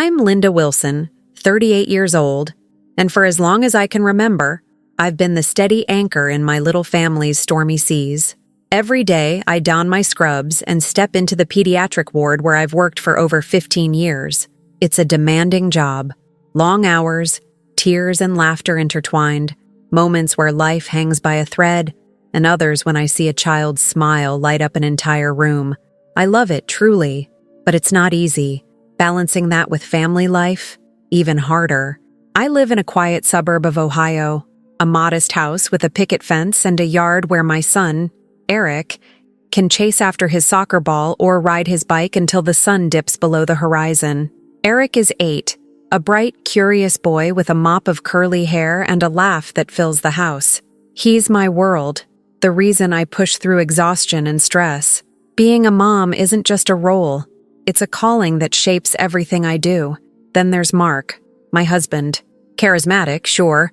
I'm Linda Wilson, 38 years old, and for as long as I can remember, I've been the steady anchor in my little family's stormy seas. Every day, I don my scrubs and step into the pediatric ward where I've worked for over 15 years. It's a demanding job. Long hours, tears and laughter intertwined, moments where life hangs by a thread, and others when I see a child's smile light up an entire room. I love it, truly, but it's not easy. Balancing that with family life, even harder. I live in a quiet suburb of Ohio, a modest house with a picket fence and a yard where my son, Eric, can chase after his soccer ball or ride his bike until the sun dips below the horizon. Eric is 8, a bright, curious boy with a mop of curly hair and a laugh that fills the house. He's my world, the reason I push through exhaustion and stress. Being a mom isn't just a role. It's a calling that shapes everything I do. Then there's Mark, my husband. Charismatic, sure,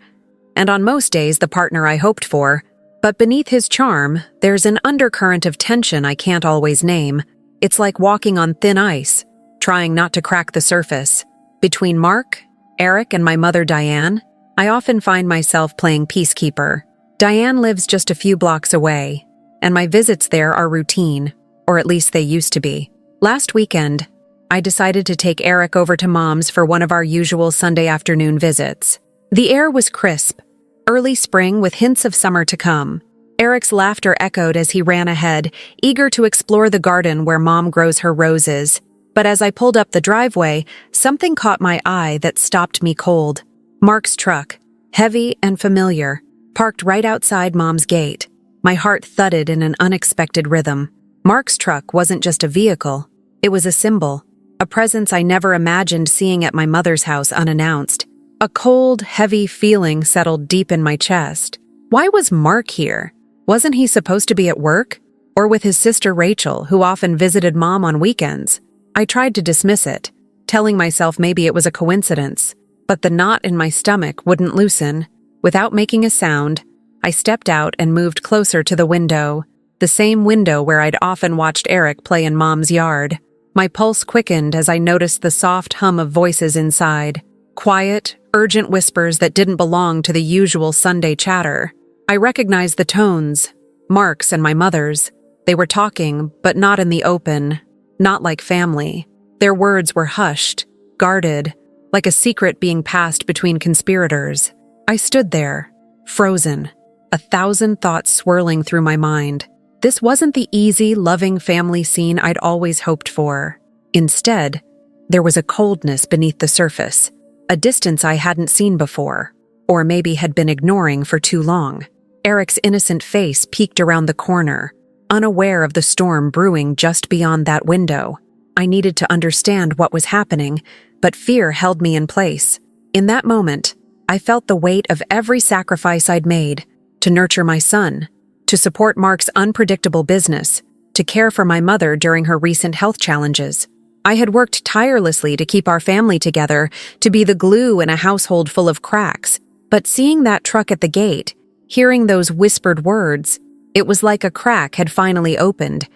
and on most days the partner I hoped for. But beneath his charm, there's an undercurrent of tension I can't always name. It's like walking on thin ice, trying not to crack the surface. Between Mark, Eric, and my mother Diane, I often find myself playing peacekeeper. Diane lives just a few blocks away, and my visits there are routine, or at least they used to be. Last weekend, I decided to take Eric over to Mom's for one of our usual Sunday afternoon visits. The air was crisp, early spring with hints of summer to come. Eric's laughter echoed as he ran ahead, eager to explore the garden where Mom grows her roses. But as I pulled up the driveway, something caught my eye that stopped me cold. Mark's truck, heavy and familiar, parked right outside Mom's gate. My heart thudded in an unexpected rhythm. Mark's truck wasn't just a vehicle, it was a symbol, a presence I never imagined seeing at my mother's house unannounced. A cold, heavy feeling settled deep in my chest. Why was Mark here? Wasn't he supposed to be at work? Or with his sister Rachel, who often visited Mom on weekends? I tried to dismiss it, telling myself maybe it was a coincidence, but the knot in my stomach wouldn't loosen. Without making a sound, I stepped out and moved closer to the window. The same window where I'd often watched Eric play in Mom's yard. My pulse quickened as I noticed the soft hum of voices inside. Quiet, urgent whispers that didn't belong to the usual Sunday chatter. I recognized the tones, Mark's and my mother's. They were talking, but not in the open, not like family. Their words were hushed, guarded, like a secret being passed between conspirators. I stood there, frozen, 1,000 thoughts swirling through my mind. This wasn't the easy, loving family scene I'd always hoped for. Instead, there was a coldness beneath the surface, a distance I hadn't seen before, or maybe had been ignoring for too long. Eric's innocent face peeked around the corner, unaware of the storm brewing just beyond that window. I needed to understand what was happening, but fear held me in place. In that moment, I felt the weight of every sacrifice I'd made to nurture my son, to support Mark's unpredictable business, to care for my mother during her recent health challenges. I had worked tirelessly to keep our family together, to be the glue in a household full of cracks. But seeing that truck at the gate, hearing those whispered words, it was like a crack had finally opened,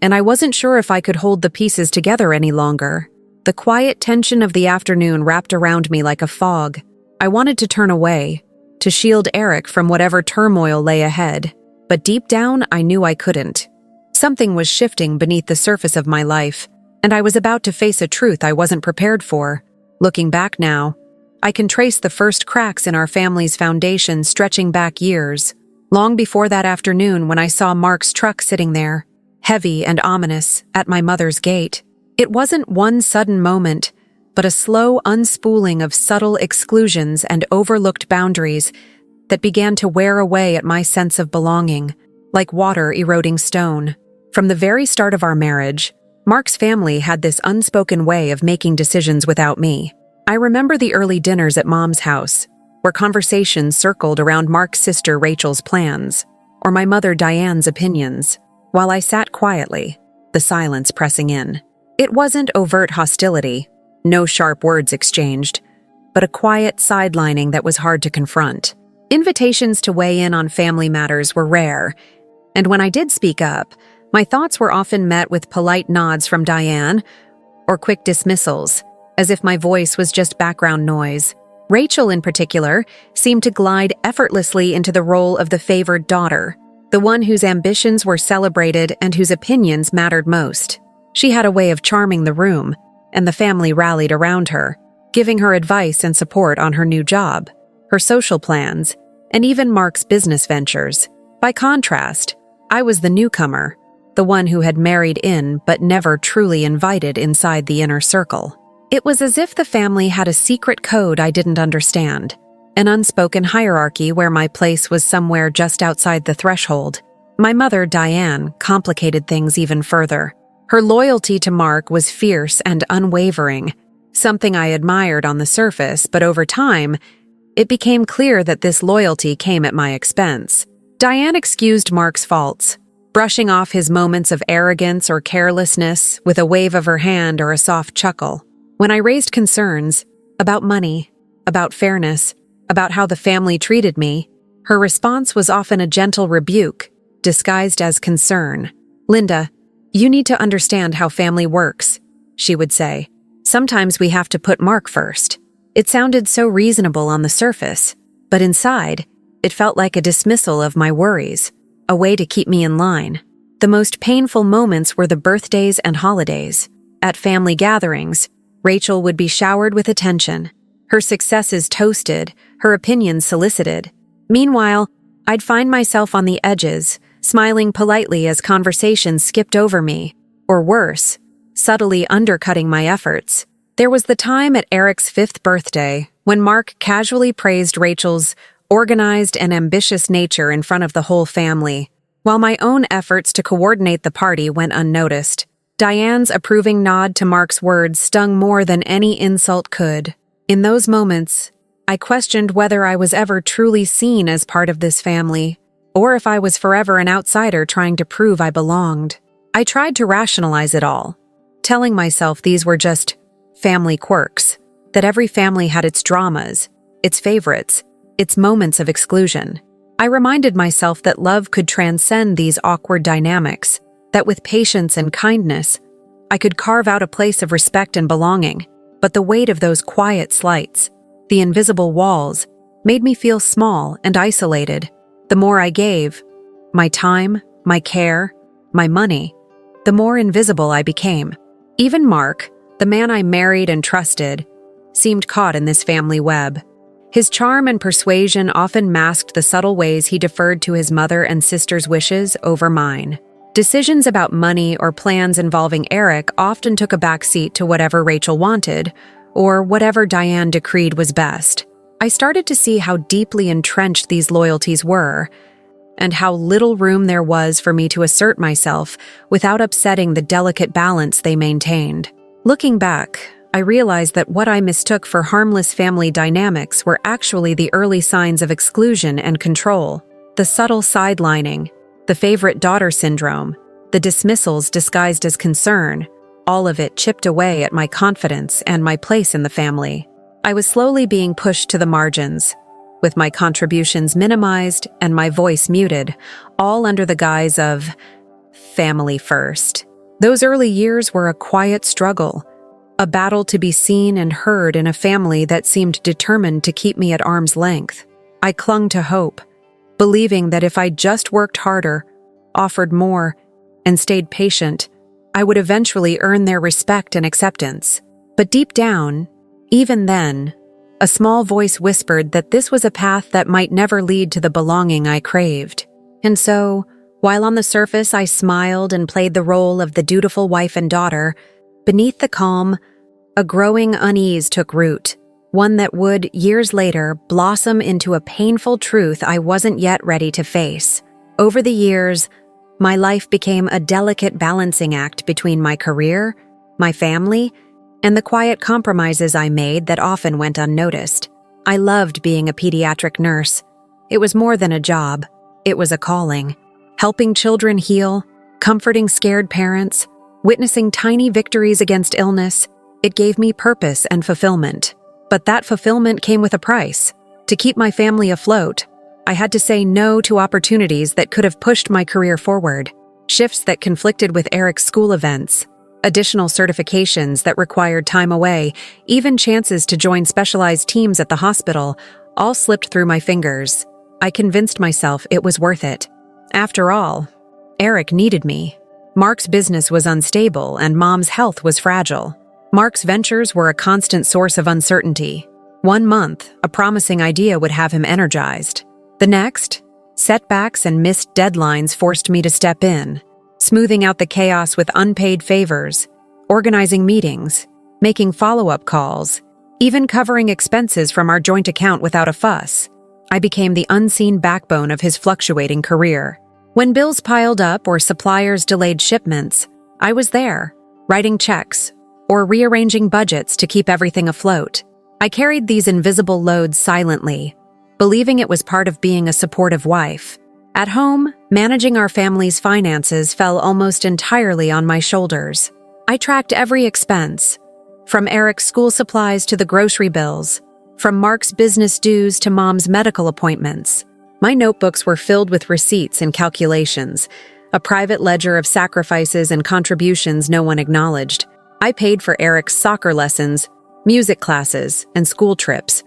and I wasn't sure if I could hold the pieces together any longer. The quiet tension of the afternoon wrapped around me like a fog. I wanted to turn away, to shield Eric from whatever turmoil lay ahead. But deep down, I knew I couldn't. Something was shifting beneath the surface of my life, and I was about to face a truth I wasn't prepared for. Looking back now, I can trace the first cracks in our family's foundation stretching back years, long before that afternoon when I saw Mark's truck sitting there, heavy and ominous, at my mother's gate. It wasn't one sudden moment, but a slow unspooling of subtle exclusions and overlooked boundaries that began to wear away at my sense of belonging, like water eroding stone. From the very start of our marriage, Mark's family had this unspoken way of making decisions without me. I remember the early dinners at Mom's house, where conversations circled around Mark's sister Rachel's plans, or my mother Diane's opinions, while I sat quietly, the silence pressing in. It wasn't overt hostility, no sharp words exchanged, but a quiet sidelining that was hard to confront. Invitations to weigh in on family matters were rare, and when I did speak up, my thoughts were often met with polite nods from Diane or quick dismissals. as if my voice was just background noise. Rachel, in particular, seemed to glide effortlessly into the role of the favored daughter, the one whose ambitions were celebrated and whose opinions mattered most. She had a way of charming the room, and the family rallied around her, giving her advice and support on her new job, her social plans, and even Mark's business ventures. By contrast, I was the newcomer, the one who had married in but never truly invited inside the inner circle. It was as if the family had a secret code I didn't understand, an unspoken hierarchy where my place was somewhere just outside the threshold. My mother, Diane, complicated things even further. Her loyalty to Mark was fierce and unwavering, something I admired on the surface, but over time, it became clear that this loyalty came at my expense. Diane excused Mark's faults, brushing off his moments of arrogance or carelessness with a wave of her hand or a soft chuckle. When I raised concerns about money, about fairness, about how the family treated me, her response was often a gentle rebuke, disguised as concern. "Linda, you need to understand how family works," she would say. "Sometimes we have to put Mark first." It sounded so reasonable on the surface, but inside, it felt like a dismissal of my worries, a way to keep me in line. The most painful moments were the birthdays and holidays. At family gatherings, Rachel would be showered with attention, her successes toasted, her opinions solicited. Meanwhile, I'd find myself on the edges, smiling politely as conversations skipped over me, or worse, subtly undercutting my efforts. There was the time at Eric's 5th birthday when Mark casually praised Rachel's organized and ambitious nature in front of the whole family, while my own efforts to coordinate the party went unnoticed. Diane's approving nod to Mark's words stung more than any insult could. In those moments, I questioned whether I was ever truly seen as part of this family, or if I was forever an outsider trying to prove I belonged. I tried to rationalize it all, telling myself these were just family quirks, that every family had its dramas, its favorites, its moments of exclusion. I reminded myself that love could transcend these awkward dynamics, that with patience and kindness, I could carve out a place of respect and belonging. But the weight of those quiet slights, the invisible walls, made me feel small and isolated. The more I gave, my time, my care, my money, the more invisible I became. Even Mark, the man I married and trusted, seemed caught in this family web. His charm and persuasion often masked the subtle ways he deferred to his mother and sister's wishes over mine. Decisions about money or plans involving Eric often took a backseat to whatever Rachel wanted, or whatever Diane decreed was best. I started to see how deeply entrenched these loyalties were, and how little room there was for me to assert myself without upsetting the delicate balance they maintained. Looking back, I realized that what I mistook for harmless family dynamics were actually the early signs of exclusion and control, the subtle sidelining, the favorite daughter syndrome, the dismissals disguised as concern, all of it chipped away at my confidence and my place in the family. I was slowly being pushed to the margins, with my contributions minimized and my voice muted, all under the guise of family first. Those early years were a quiet struggle, a battle to be seen and heard in a family that seemed determined to keep me at arm's length. I clung to hope, believing that if I just worked harder, offered more, and stayed patient, I would eventually earn their respect and acceptance. But deep down, even then, a small voice whispered that this was a path that might never lead to the belonging I craved. And so, while on the surface I smiled and played the role of the dutiful wife and daughter, beneath the calm, a growing unease took root. One that would, years later, blossom into a painful truth I wasn't yet ready to face. Over the years, my life became a delicate balancing act between my career, my family, and the quiet compromises I made that often went unnoticed. I loved being a pediatric nurse. It was more than a job. It was a calling. Helping children heal, comforting scared parents, witnessing tiny victories against illness, it gave me purpose and fulfillment. But that fulfillment came with a price. To keep my family afloat, I had to say no to opportunities that could have pushed my career forward, shifts that conflicted with Eric's school events, Additional certifications that required time away, even chances to join specialized teams at the hospital, all slipped through my fingers. I convinced myself it was worth it. After all, Eric needed me. Mark's business was unstable and Mom's health was fragile. Mark's ventures were a constant source of uncertainty. 1 month, a promising idea would have him energized. The next, setbacks and missed deadlines forced me to step in, smoothing out the chaos with unpaid favors, organizing meetings, making follow-up calls, even covering expenses from our joint account without a fuss. I became the unseen backbone of his fluctuating career. When bills piled up or suppliers delayed shipments, I was there, writing checks or rearranging budgets to keep everything afloat. I carried these invisible loads silently, believing it was part of being a supportive wife. At home, managing our family's finances fell almost entirely on my shoulders. I tracked every expense, from Eric's school supplies to the grocery bills, from Mark's business dues to Mom's medical appointments. My notebooks were filled with receipts and calculations, a private ledger of sacrifices and contributions no one acknowledged. I paid for Eric's soccer lessons, music classes, and school trips,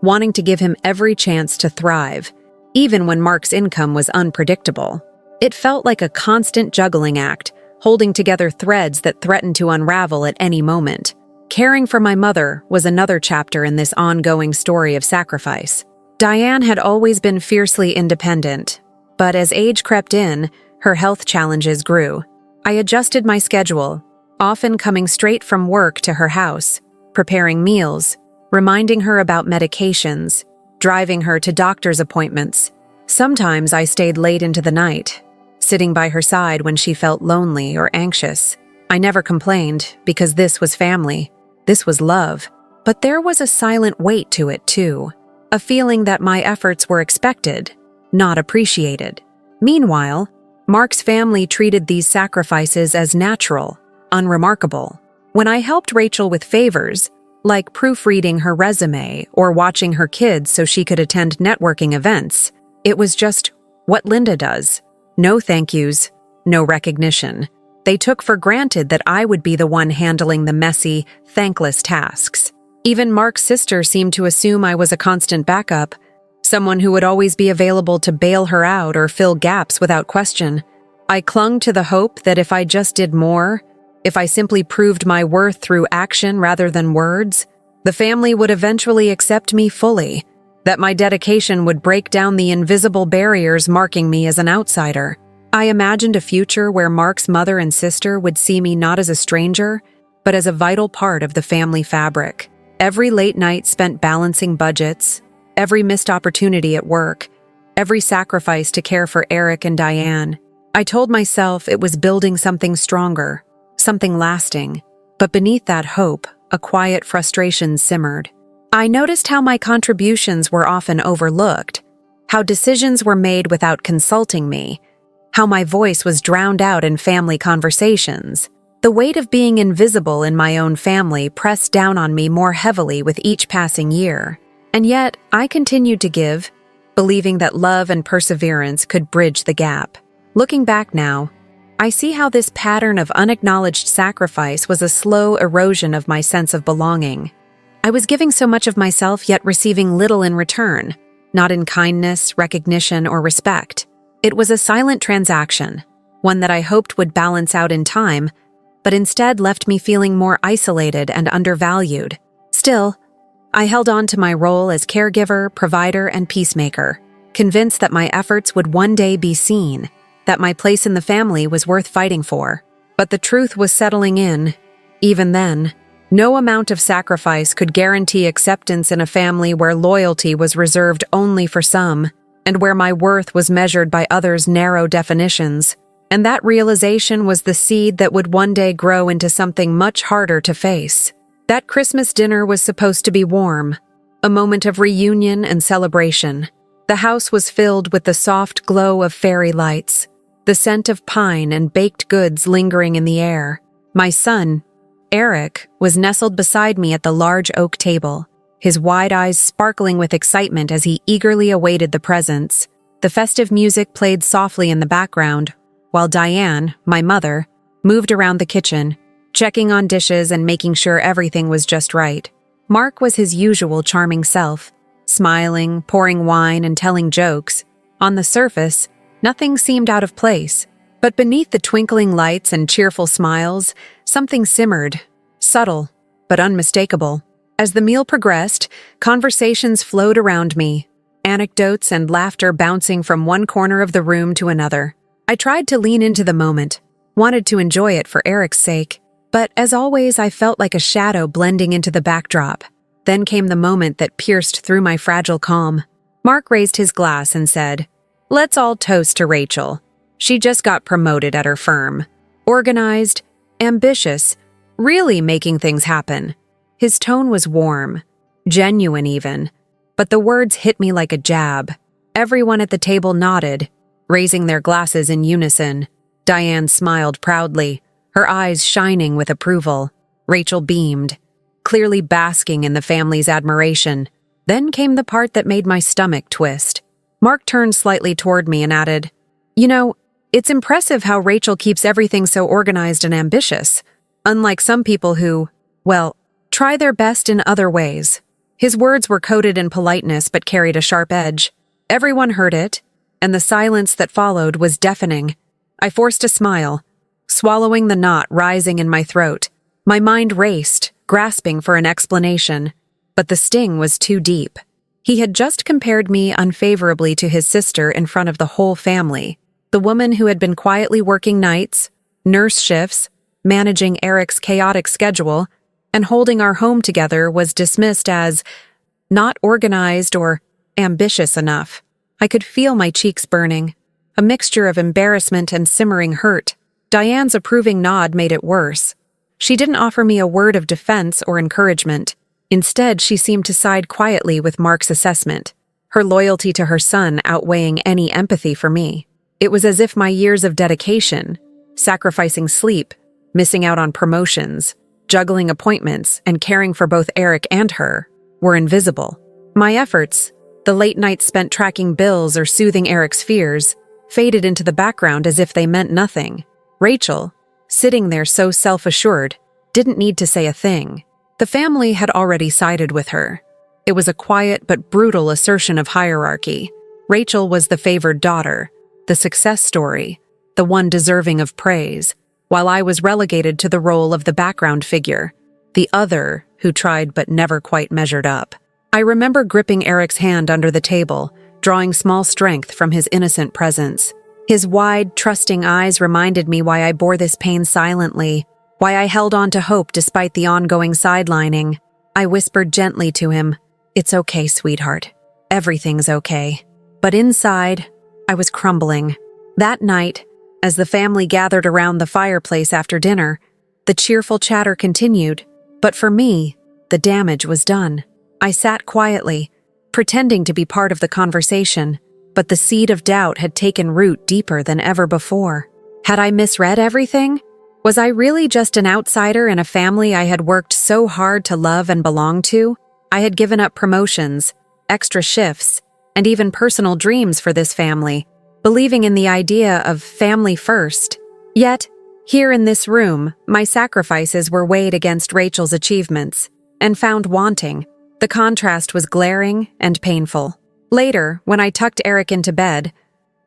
wanting to give him every chance to thrive, even when Mark's income was unpredictable. It felt like a constant juggling act, holding together threads that threatened to unravel at any moment. Caring for my mother was another chapter in this ongoing story of sacrifice. Diane had always been fiercely independent, but as age crept in, her health challenges grew. I adjusted my schedule, often coming straight from work to her house, preparing meals, reminding her about medications, driving her to doctor's appointments. Sometimes I stayed late into the night, sitting by her side when she felt lonely or anxious. I never complained, because this was family. This was love. But there was a silent weight to it, too. A feeling that my efforts were expected, not appreciated. Meanwhile, Mark's family treated these sacrifices as natural, unremarkable. When I helped Rachel with favors, like proofreading her resume or watching her kids so she could attend networking events, it was just what Linda does. No thank yous, no recognition. They took for granted that I would be the one handling the messy, thankless tasks. Even Mark's sister seemed to assume I was a constant backup, someone who would always be available to bail her out or fill gaps without question. I clung to the hope that if I just did more, if I simply proved my worth through action rather than words, the family would eventually accept me fully, that my dedication would break down the invisible barriers marking me as an outsider. I imagined a future where Mark's mother and sister would see me not as a stranger, but as a vital part of the family fabric. Every late night spent balancing budgets, every missed opportunity at work, every sacrifice to care for Eric and Diane. I told myself it was building something stronger, something lasting. But beneath that hope, a quiet frustration simmered. I noticed how my contributions were often overlooked, how decisions were made without consulting me, how my voice was drowned out in family conversations. The weight of being invisible in my own family pressed down on me more heavily with each passing year. And yet, I continued to give, believing that love and perseverance could bridge the gap. Looking back now, I see how this pattern of unacknowledged sacrifice was a slow erosion of my sense of belonging. I was giving so much of myself yet receiving little in return, not in kindness, recognition, or respect. It was a silent transaction, one that I hoped would balance out in time, but instead left me feeling more isolated and undervalued. Still, I held on to my role as caregiver, provider, and peacemaker, convinced that my efforts would one day be seen, that my place in the family was worth fighting for. But the truth was settling in. Even then, no amount of sacrifice could guarantee acceptance in a family where loyalty was reserved only for some, and where my worth was measured by others' narrow definitions. And that realization was the seed that would one day grow into something much harder to face. That Christmas dinner was supposed to be warm, a moment of reunion and celebration. The house was filled with the soft glow of fairy lights, the scent of pine and baked goods lingering in the air. My son, Eric, was nestled beside me at the large oak table, his wide eyes sparkling with excitement as he eagerly awaited the presents. The festive music played softly in the background, while Diane, my mother, moved around the kitchen, checking on dishes and making sure everything was just right. Mark was his usual charming self, smiling, pouring wine, and telling jokes. On the surface, nothing seemed out of place. But beneath the twinkling lights and cheerful smiles, something simmered, subtle, but unmistakable. As the meal progressed, conversations flowed around me, anecdotes and laughter bouncing from one corner of the room to another. I tried to lean into the moment, wanted to enjoy it for Eric's sake, but as always, I felt like a shadow blending into the backdrop. Then came the moment that pierced through my fragile calm. Mark raised his glass and said, "Let's all toast to Rachel. She just got promoted at her firm. Organized, ambitious, really making things happen." His tone was warm, genuine even, but the words hit me like a jab. Everyone at the table nodded, raising their glasses in unison. Diane smiled proudly, her eyes shining with approval. Rachel beamed, clearly basking in the family's admiration. Then came the part that made my stomach twist. Mark turned slightly toward me and added, "You know, it's impressive how Rachel keeps everything so organized and ambitious, unlike some people who, well, try their best in other ways." His words were coated in politeness but carried a sharp edge. Everyone heard it, and the silence that followed was deafening. I forced a smile, swallowing the knot rising in my throat. My mind raced, grasping for an explanation, but the sting was too deep. He had just compared me unfavorably to his sister in front of the whole family. The woman who had been quietly working nights, nurse shifts, managing Eric's chaotic schedule, and holding our home together was dismissed as not organized or ambitious enough. I could feel my cheeks burning, a mixture of embarrassment and simmering hurt. Diane's approving nod made it worse. She didn't offer me a word of defense or encouragement. Instead, she seemed to side quietly with Mark's assessment, her loyalty to her son outweighing any empathy for me. It was as if my years of dedication, sacrificing sleep, missing out on promotions, juggling appointments, and caring for both Eric and her, were invisible. My efforts, the late nights spent tracking bills or soothing Eric's fears, faded into the background as if they meant nothing. Rachel, sitting there so self-assured, didn't need to say a thing. The family had already sided with her. It was a quiet but brutal assertion of hierarchy. Rachel was the favored daughter, the success story, the one deserving of praise, while I was relegated to the role of the background figure, the other who tried but never quite measured up. I remember gripping Eric's hand under the table, drawing small strength from his innocent presence. His wide, trusting eyes reminded me why I bore this pain silently, why I held on to hope despite the ongoing sidelining. I whispered gently to him, "It's okay, sweetheart. Everything's okay." But inside, I was crumbling. That night, as the family gathered around the fireplace after dinner, the cheerful chatter continued, but for me, the damage was done. I sat quietly, pretending to be part of the conversation, but the seed of doubt had taken root deeper than ever before. Had I misread everything? Was I really just an outsider in a family I had worked so hard to love and belong to? I had given up promotions, extra shifts, and even personal dreams for this family, believing in the idea of family first. Yet, here in this room, my sacrifices were weighed against Rachel's achievements and found wanting. The contrast was glaring and painful. Later, when I tucked Eric into bed,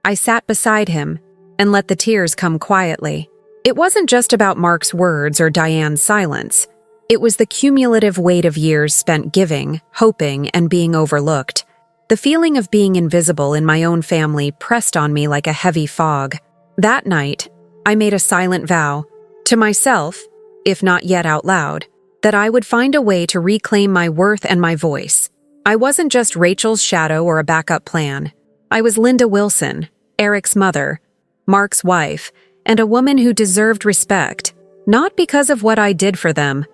I sat beside him and let the tears come quietly. It wasn't just about Mark's words or Diane's silence. It was the cumulative weight of years spent giving, hoping, and being overlooked. The feeling of being invisible in my own family pressed on me like a heavy fog. That night, I made a silent vow, to myself, if not yet out loud, that I would find a way to reclaim my worth and my voice. I wasn't just Rachel's shadow or a backup plan. I was Linda Wilson, Eric's mother, Mark's wife, and a woman who deserved respect, not because of what I did for them,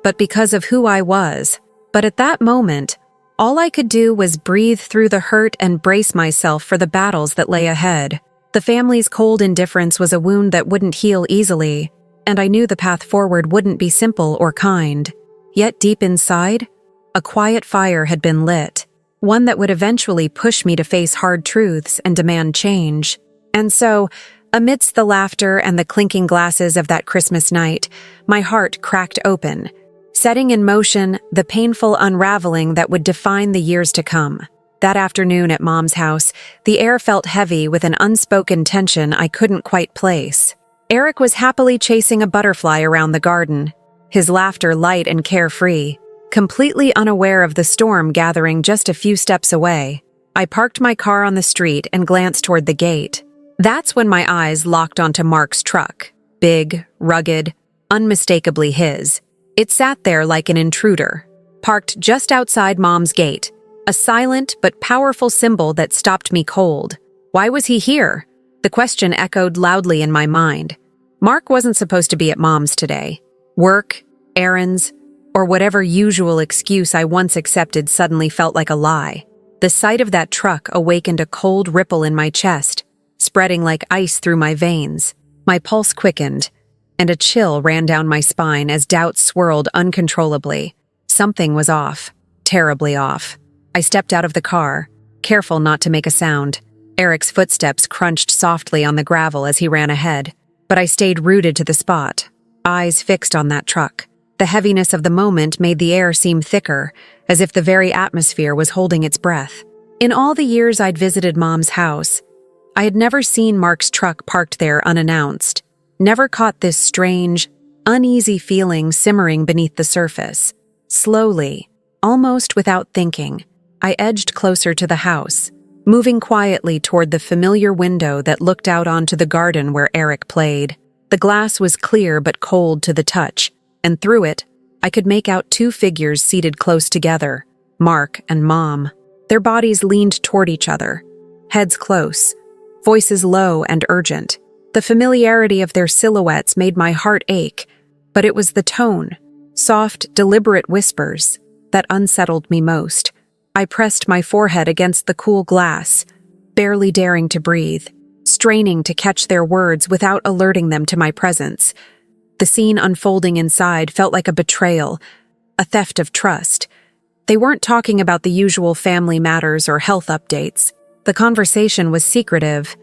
but because of who I was. But at that moment, all I could do was breathe through the hurt and brace myself for the battles that lay ahead. The family's cold indifference was a wound that wouldn't heal easily, and I knew the path forward wouldn't be simple or kind. Yet deep inside, a quiet fire had been lit, one that would eventually push me to face hard truths and demand change. And so, amidst the laughter and the clinking glasses of that Christmas night, my heart cracked open, setting in motion the painful unraveling that would define the years to come. That afternoon at Mom's house, the air felt heavy with an unspoken tension I couldn't quite place. Eric was happily chasing a butterfly around the garden, his laughter light and carefree, completely unaware of the storm gathering just a few steps away. I parked my car on the street and glanced toward the gate. That's when my eyes locked onto Mark's truck. Big, rugged, unmistakably his. It sat there like an intruder, parked just outside Mom's gate, a silent but powerful symbol that stopped me cold. Why was he here? The question echoed loudly in my mind. Mark wasn't supposed to be at Mom's today. Work, errands, or whatever usual excuse I once accepted suddenly felt like a lie. The sight of that truck awakened a cold ripple in my chest, spreading like ice through my veins. My pulse quickened, and a chill ran down my spine as doubts swirled uncontrollably. Something was off, terribly off. I stepped out of the car, careful not to make a sound. Eric's footsteps crunched softly on the gravel as he ran ahead, but I stayed rooted to the spot, eyes fixed on that truck. The heaviness of the moment made the air seem thicker, as if the very atmosphere was holding its breath. In all the years I'd visited Mom's house, I had never seen Mark's truck parked there unannounced, never caught this strange, uneasy feeling simmering beneath the surface. Slowly, almost without thinking, I edged closer to the house, moving quietly toward the familiar window that looked out onto the garden where Eric played. The glass was clear but cold to the touch, and through it, I could make out two figures seated close together, Mark and Mom. Their bodies leaned toward each other, heads close, voices low and urgent. The familiarity of their silhouettes made my heart ache, but it was the tone, soft, deliberate whispers, that unsettled me most. I pressed my forehead against the cool glass, barely daring to breathe, straining to catch their words without alerting them to my presence. The scene unfolding inside felt like a betrayal, a theft of trust. They weren't talking about the usual family matters or health updates. The conversation was secretive,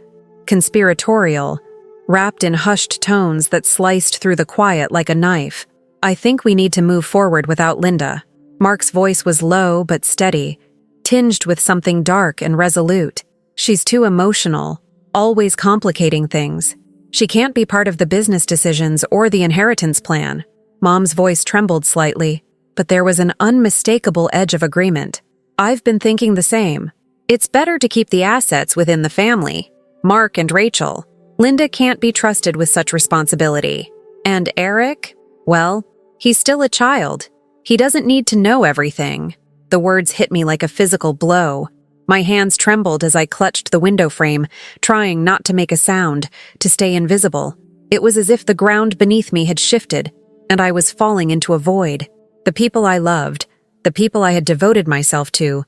conspiratorial, wrapped in hushed tones that sliced through the quiet like a knife. I think we need to move forward without Linda. Mark's voice was low but steady, tinged with something dark and resolute. She's too emotional, always complicating things. She can't be part of the business decisions or the inheritance plan. Mom's voice trembled slightly, but there was an unmistakable edge of agreement. I've been thinking the same. It's better to keep the assets within the family. Mark and Rachel. Linda can't be trusted with such responsibility. And Eric? Well, he's still a child. He doesn't need to know everything. The words hit me like a physical blow. My hands trembled as I clutched the window frame, trying not to make a sound, to stay invisible. It was as if the ground beneath me had shifted, and I was falling into a void. The people I loved, the people I had devoted myself to,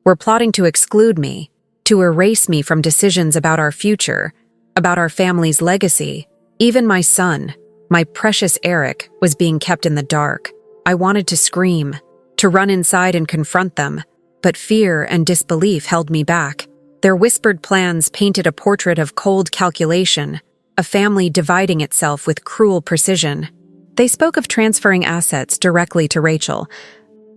were plotting to exclude me, to erase me from decisions about our future, about our family's legacy. Even my son, my precious Eric, was being kept in the dark. I wanted to scream, to run inside and confront them, but fear and disbelief held me back. Their whispered plans painted a portrait of cold calculation, a family dividing itself with cruel precision. They spoke of transferring assets directly to Rachel,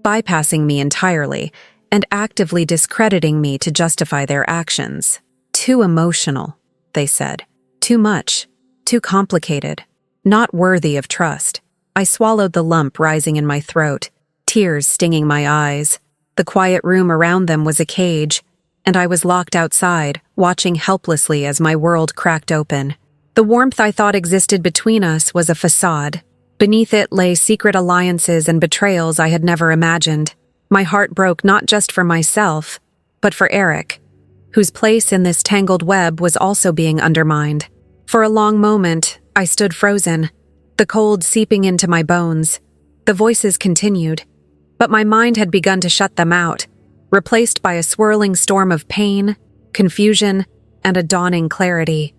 bypassing me entirely, and actively discrediting me to justify their actions. Too emotional, they said. Too much. Too complicated. Not worthy of trust. I swallowed the lump rising in my throat, tears stinging my eyes. The quiet room around them was a cage, and I was locked outside, watching helplessly as my world cracked open. The warmth I thought existed between us was a facade. Beneath it lay secret alliances and betrayals I had never imagined. My heart broke not just for myself, but for Eric, whose place in this tangled web was also being undermined. For a long moment, I stood frozen, the cold seeping into my bones. The voices continued, but my mind had begun to shut them out, replaced by a swirling storm of pain, confusion, and a dawning clarity.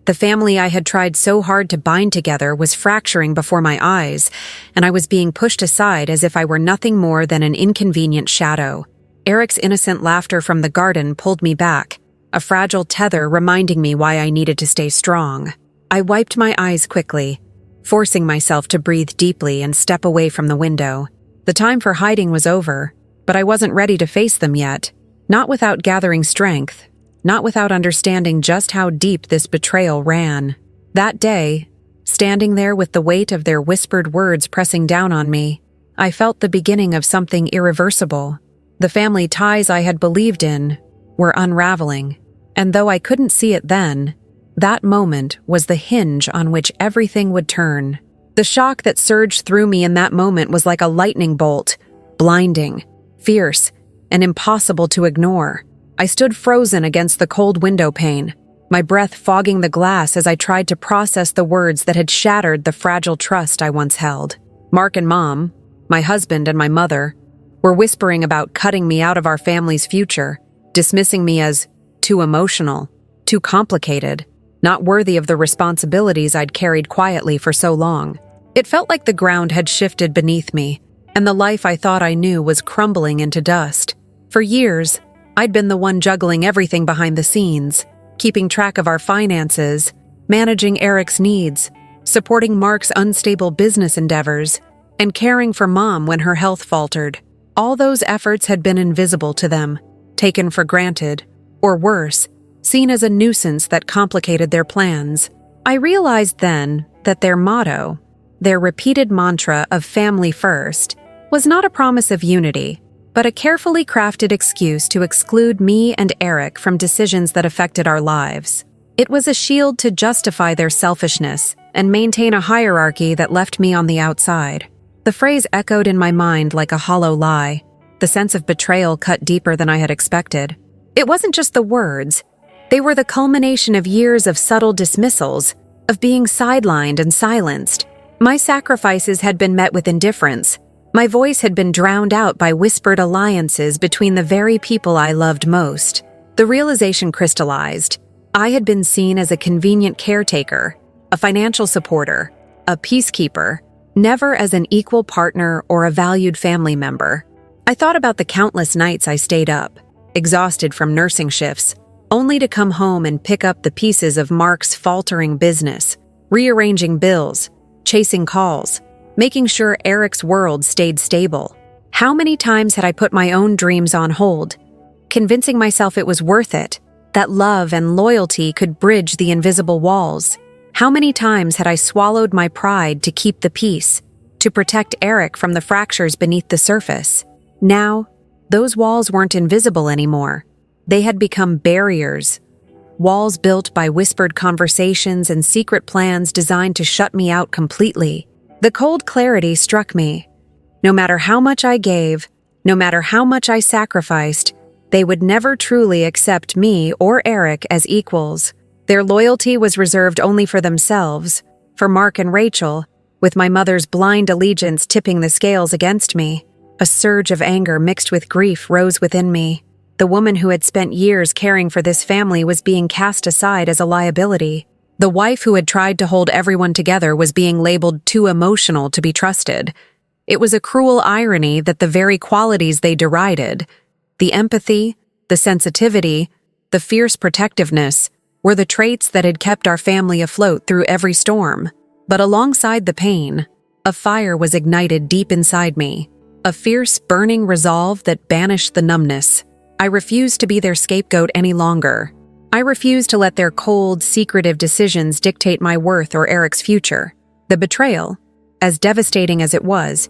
The family I had tried so hard to bind together was fracturing before my eyes, and I was being pushed aside as if I were nothing more than an inconvenient shadow. Eric's innocent laughter from the garden pulled me back, a fragile tether reminding me why I needed to stay strong. I wiped my eyes quickly, forcing myself to breathe deeply and step away from the window. The time for hiding was over, but I wasn't ready to face them yet. Not without gathering strength, not without understanding just how deep this betrayal ran. That day, standing there with the weight of their whispered words pressing down on me, I felt the beginning of something irreversible. The family ties I had believed in were unraveling, and though I couldn't see it then, that moment was the hinge on which everything would turn. The shock that surged through me in that moment was like a lightning bolt, blinding, fierce, and impossible to ignore. I stood frozen against the cold window pane, my breath fogging the glass as I tried to process the words that had shattered the fragile trust I once held. Mark and Mom, my husband and my mother, were whispering about cutting me out of our family's future, dismissing me as too emotional, too complicated, not worthy of the responsibilities I'd carried quietly for so long. It felt like the ground had shifted beneath me, and the life I thought I knew was crumbling into dust. For years, I'd been the one juggling everything behind the scenes, keeping track of our finances, managing Eric's needs, supporting Mark's unstable business endeavors, and caring for Mom when her health faltered. All those efforts had been invisible to them, taken for granted, or worse, seen as a nuisance that complicated their plans. I realized then that their motto, their repeated mantra of family first, was not a promise of unity, but a carefully crafted excuse to exclude me and Eric from decisions that affected our lives. It was a shield to justify their selfishness and maintain a hierarchy that left me on the outside. The phrase echoed in my mind like a hollow lie. The sense of betrayal cut deeper than I had expected. It wasn't just the words. They were the culmination of years of subtle dismissals, of being sidelined and silenced. My sacrifices had been met with indifference. My voice had been drowned out by whispered alliances between the very people I loved most. The realization crystallized. I had been seen as a convenient caretaker, a financial supporter, a peacekeeper, never as an equal partner or a valued family member. I thought about the countless nights I stayed up, exhausted from nursing shifts, only to come home and pick up the pieces of Mark's faltering business, rearranging bills, chasing calls, making sure Eric's world stayed stable. How many times had I put my own dreams on hold, convincing myself it was worth it, that love and loyalty could bridge the invisible walls? How many times had I swallowed my pride to keep the peace, to protect Eric from the fractures beneath the surface? Now, those walls weren't invisible anymore. They had become barriers, walls built by whispered conversations and secret plans designed to shut me out completely. The cold clarity struck me. No matter how much I gave, no matter how much I sacrificed, they would never truly accept me or Eric as equals. Their loyalty was reserved only for themselves, for Mark and Rachel, with my mother's blind allegiance tipping the scales against me. A surge of anger mixed with grief rose within me. The woman who had spent years caring for this family was being cast aside as a liability. The wife who had tried to hold everyone together was being labeled too emotional to be trusted. It was a cruel irony that the very qualities they derided, the empathy, the sensitivity, the fierce protectiveness, were the traits that had kept our family afloat through every storm. But alongside the pain, a fire was ignited deep inside me, a fierce, burning resolve that banished the numbness. I refused to be their scapegoat any longer. I refused to let their cold, secretive decisions dictate my worth or Eric's future. The betrayal, as devastating as it was,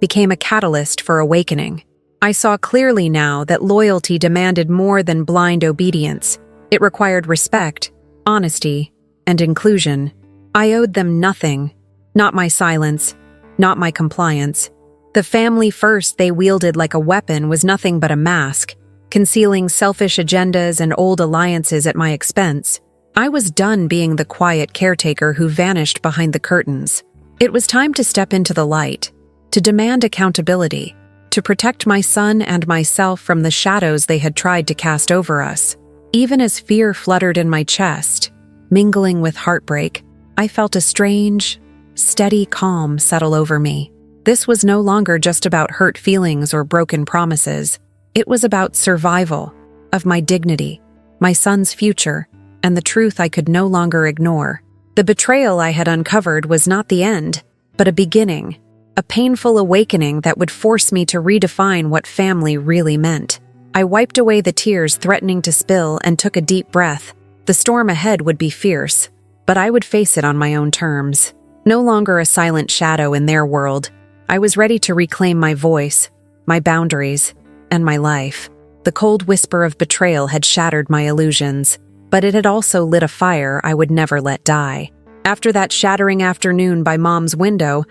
became a catalyst for awakening. I saw clearly now that loyalty demanded more than blind obedience. It required respect, honesty, and inclusion. I owed them nothing, not my silence, not my compliance. The family first they wielded like a weapon was nothing but a mask, concealing selfish agendas and old alliances at my expense. I was done being the quiet caretaker who vanished behind the curtains. It was time to step into the light, to demand accountability, to protect my son and myself from the shadows they had tried to cast over us. Even as fear fluttered in my chest, mingling with heartbreak, I felt a strange, steady calm settle over me. This was no longer just about hurt feelings or broken promises. It was about survival, of my dignity, my son's future, and the truth I could no longer ignore. The betrayal I had uncovered was not the end, but a beginning, a painful awakening that would force me to redefine what family really meant. I wiped away the tears threatening to spill and took a deep breath. The storm ahead would be fierce, but I would face it on my own terms. No longer a silent shadow in their world, I was ready to reclaim my voice, my boundaries, and my life. The cold whisper of betrayal had shattered my illusions, but it had also lit a fire I would never let die. After that shattering afternoon by Mom's window,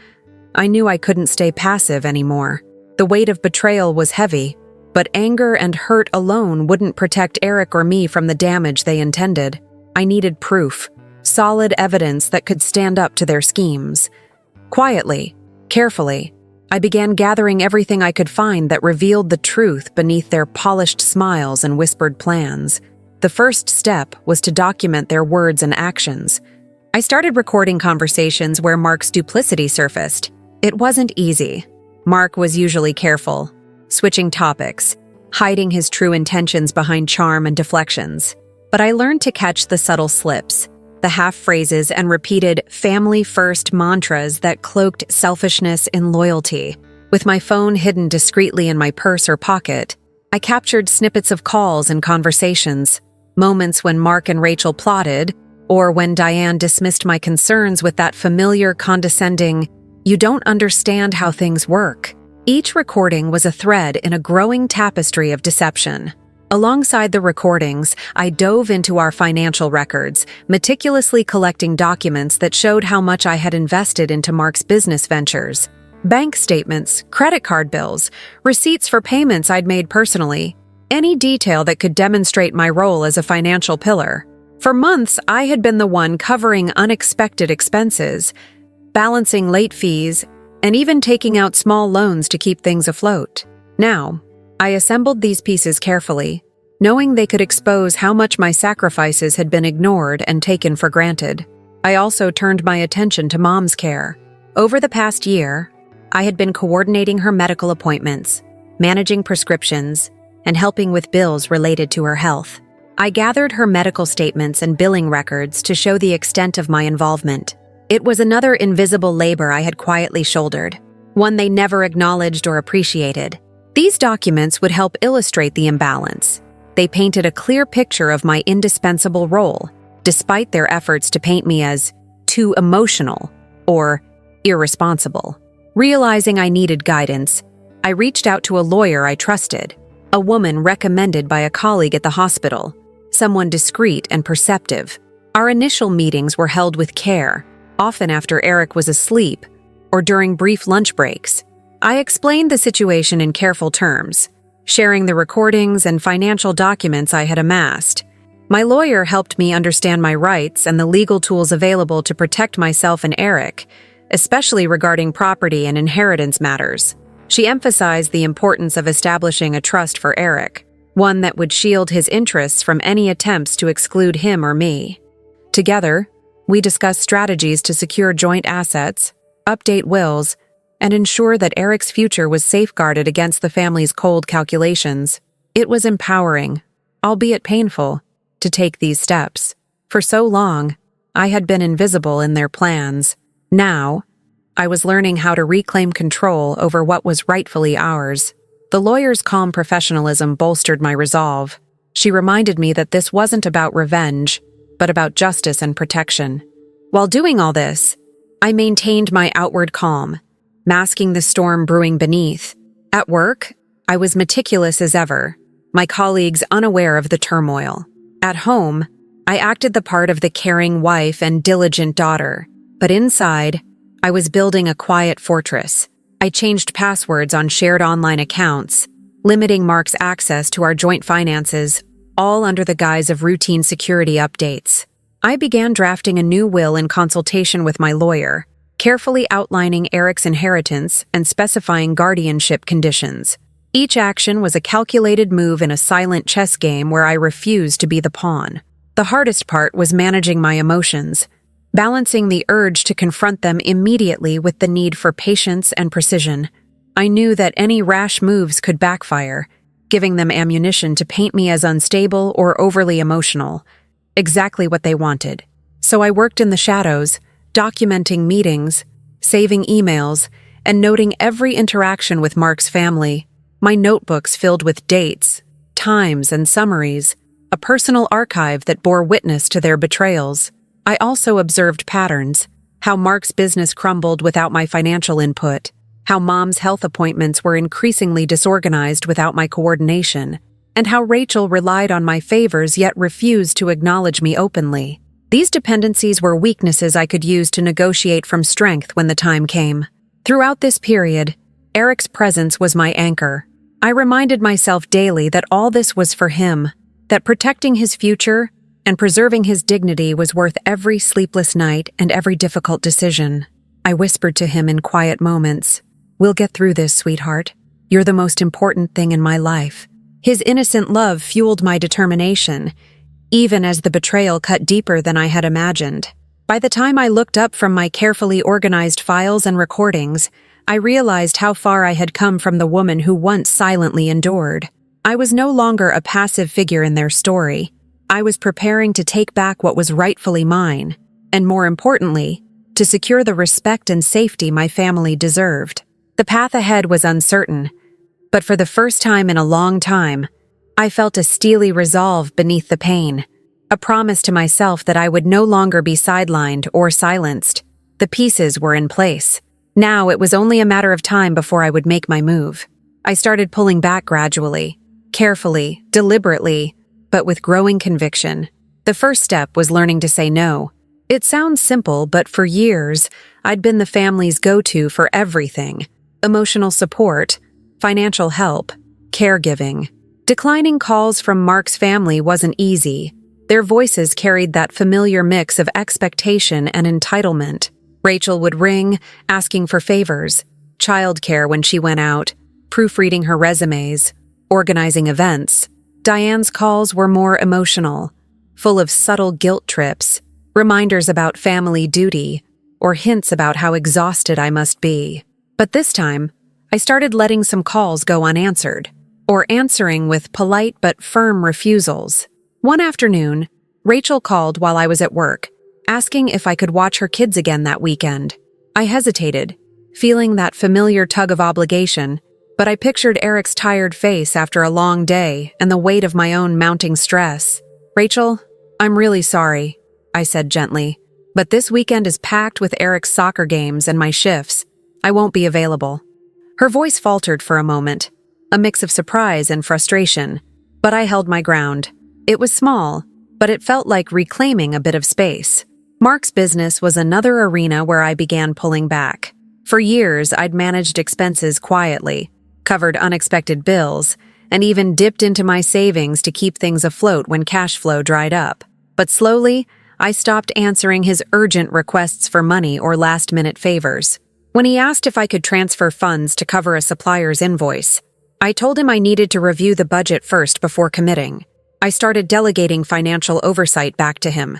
I knew I couldn't stay passive anymore. The weight of betrayal was heavy, but anger and hurt alone wouldn't protect Eric or me from the damage they intended. I needed proof, solid evidence that could stand up to their schemes. Quietly, carefully, I began gathering everything I could find that revealed the truth beneath their polished smiles and whispered plans. The first step was to document their words and actions. I started recording conversations where Mark's duplicity surfaced. It wasn't easy. Mark was usually careful, switching topics, hiding his true intentions behind charm and deflections. But I learned to catch the subtle slips, the half-phrases and repeated family-first mantras that cloaked selfishness in loyalty. With my phone hidden discreetly in my purse or pocket, I captured snippets of calls and conversations, moments when Mark and Rachel plotted, or when Diane dismissed my concerns with that familiar, condescending, "You don't understand how things work." Each recording was a thread in a growing tapestry of deception. Alongside the recordings, I dove into our financial records, meticulously collecting documents that showed how much I had invested into Mark's business ventures. Bank statements, credit card bills, receipts for payments I'd made personally, any detail that could demonstrate my role as a financial pillar. For months, I had been the one covering unexpected expenses, balancing late fees, and even taking out small loans to keep things afloat. Now, I assembled these pieces carefully, knowing they could expose how much my sacrifices had been ignored and taken for granted. I also turned my attention to Mom's care. Over the past year, I had been coordinating her medical appointments, managing prescriptions, and helping with bills related to her health. I gathered her medical statements and billing records to show the extent of my involvement. It was another invisible labor I had quietly shouldered, one they never acknowledged or appreciated. These documents would help illustrate the imbalance. They painted a clear picture of my indispensable role, despite their efforts to paint me as too emotional or irresponsible. Realizing I needed guidance, I reached out to a lawyer I trusted, a woman recommended by a colleague at the hospital, someone discreet and perceptive. Our initial meetings were held with care, often after Eric was asleep or during brief lunch breaks. I explained the situation in careful terms, sharing the recordings and financial documents I had amassed. My lawyer helped me understand my rights and the legal tools available to protect myself and Eric, especially regarding property and inheritance matters. She emphasized the importance of establishing a trust for Eric, one that would shield his interests from any attempts to exclude him or me. Together, we discussed strategies to secure joint assets, update wills, and ensure that Eric's future was safeguarded against the family's cold calculations. It was empowering, albeit painful, to take these steps. For so long, I had been invisible in their plans. Now, I was learning how to reclaim control over what was rightfully ours. The lawyer's calm professionalism bolstered my resolve. She reminded me that this wasn't about revenge, but about justice and protection. While doing all this, I maintained my outward calm, masking the storm brewing beneath. At work, I was meticulous as ever, my colleagues unaware of the turmoil. At home, I acted the part of the caring wife and diligent daughter, but inside, I was building a quiet fortress. I changed passwords on shared online accounts, limiting Mark's access to our joint finances, all under the guise of routine security updates. I began drafting a new will in consultation with my lawyer, carefully outlining Eric's inheritance and specifying guardianship conditions. Each action was a calculated move in a silent chess game where I refused to be the pawn. The hardest part was managing my emotions, balancing the urge to confront them immediately with the need for patience and precision. I knew that any rash moves could backfire, giving them ammunition to paint me as unstable or overly emotional. Exactly what they wanted. So I worked in the shadows, documenting meetings, saving emails, and noting every interaction with Mark's family. My notebooks filled with dates, times, and summaries, a personal archive that bore witness to their betrayals. I also observed patterns, how Mark's business crumbled without my financial input, how Mom's health appointments were increasingly disorganized without my coordination, and how Rachel relied on my favors yet refused to acknowledge me openly. These dependencies were weaknesses I could use to negotiate from strength when the time came. Throughout this period, Eric's presence was my anchor. I reminded myself daily that all this was for him, that protecting his future and preserving his dignity was worth every sleepless night and every difficult decision. I whispered to him in quiet moments, "We'll get through this, sweetheart. You're the most important thing in my life." His innocent love fueled my determination, even as the betrayal cut deeper than I had imagined. By the time I looked up from my carefully organized files and recordings, I realized how far I had come from the woman who once silently endured. I was no longer a passive figure in their story. I was preparing to take back what was rightfully mine, and more importantly, to secure the respect and safety my family deserved. The path ahead was uncertain, but for the first time in a long time, I felt a steely resolve beneath the pain, a promise to myself that I would no longer be sidelined or silenced. The pieces were in place. Now it was only a matter of time before I would make my move. I started pulling back gradually, carefully, deliberately, but with growing conviction. The first step was learning to say no. It sounds simple, but for years, I'd been the family's go-to for everything: emotional support, financial help, caregiving. Declining calls from Mark's family wasn't easy. Their voices carried that familiar mix of expectation and entitlement. Rachel would ring, asking for favors, childcare when she went out, proofreading her resumes, organizing events. Diane's calls were more emotional, full of subtle guilt trips, reminders about family duty, or hints about how exhausted I must be. But this time, I started letting some calls go unanswered, or answering with polite but firm refusals. One afternoon, Rachel called while I was at work, asking if I could watch her kids again that weekend. I hesitated, feeling that familiar tug of obligation, but I pictured Eric's tired face after a long day and the weight of my own mounting stress. "Rachel, I'm really sorry," I said gently, "but this weekend is packed with Eric's soccer games and my shifts. I won't be available." Her voice faltered for a moment, a mix of surprise and frustration, but I held my ground. It was small, but it felt like reclaiming a bit of space. Mark's business was another arena where I began pulling back. For years, I'd managed expenses quietly, covered unexpected bills, and even dipped into my savings to keep things afloat when cash flow dried up. But slowly, I stopped answering his urgent requests for money or last-minute favors. When he asked if I could transfer funds to cover a supplier's invoice, I told him I needed to review the budget first before committing. I started delegating financial oversight back to him,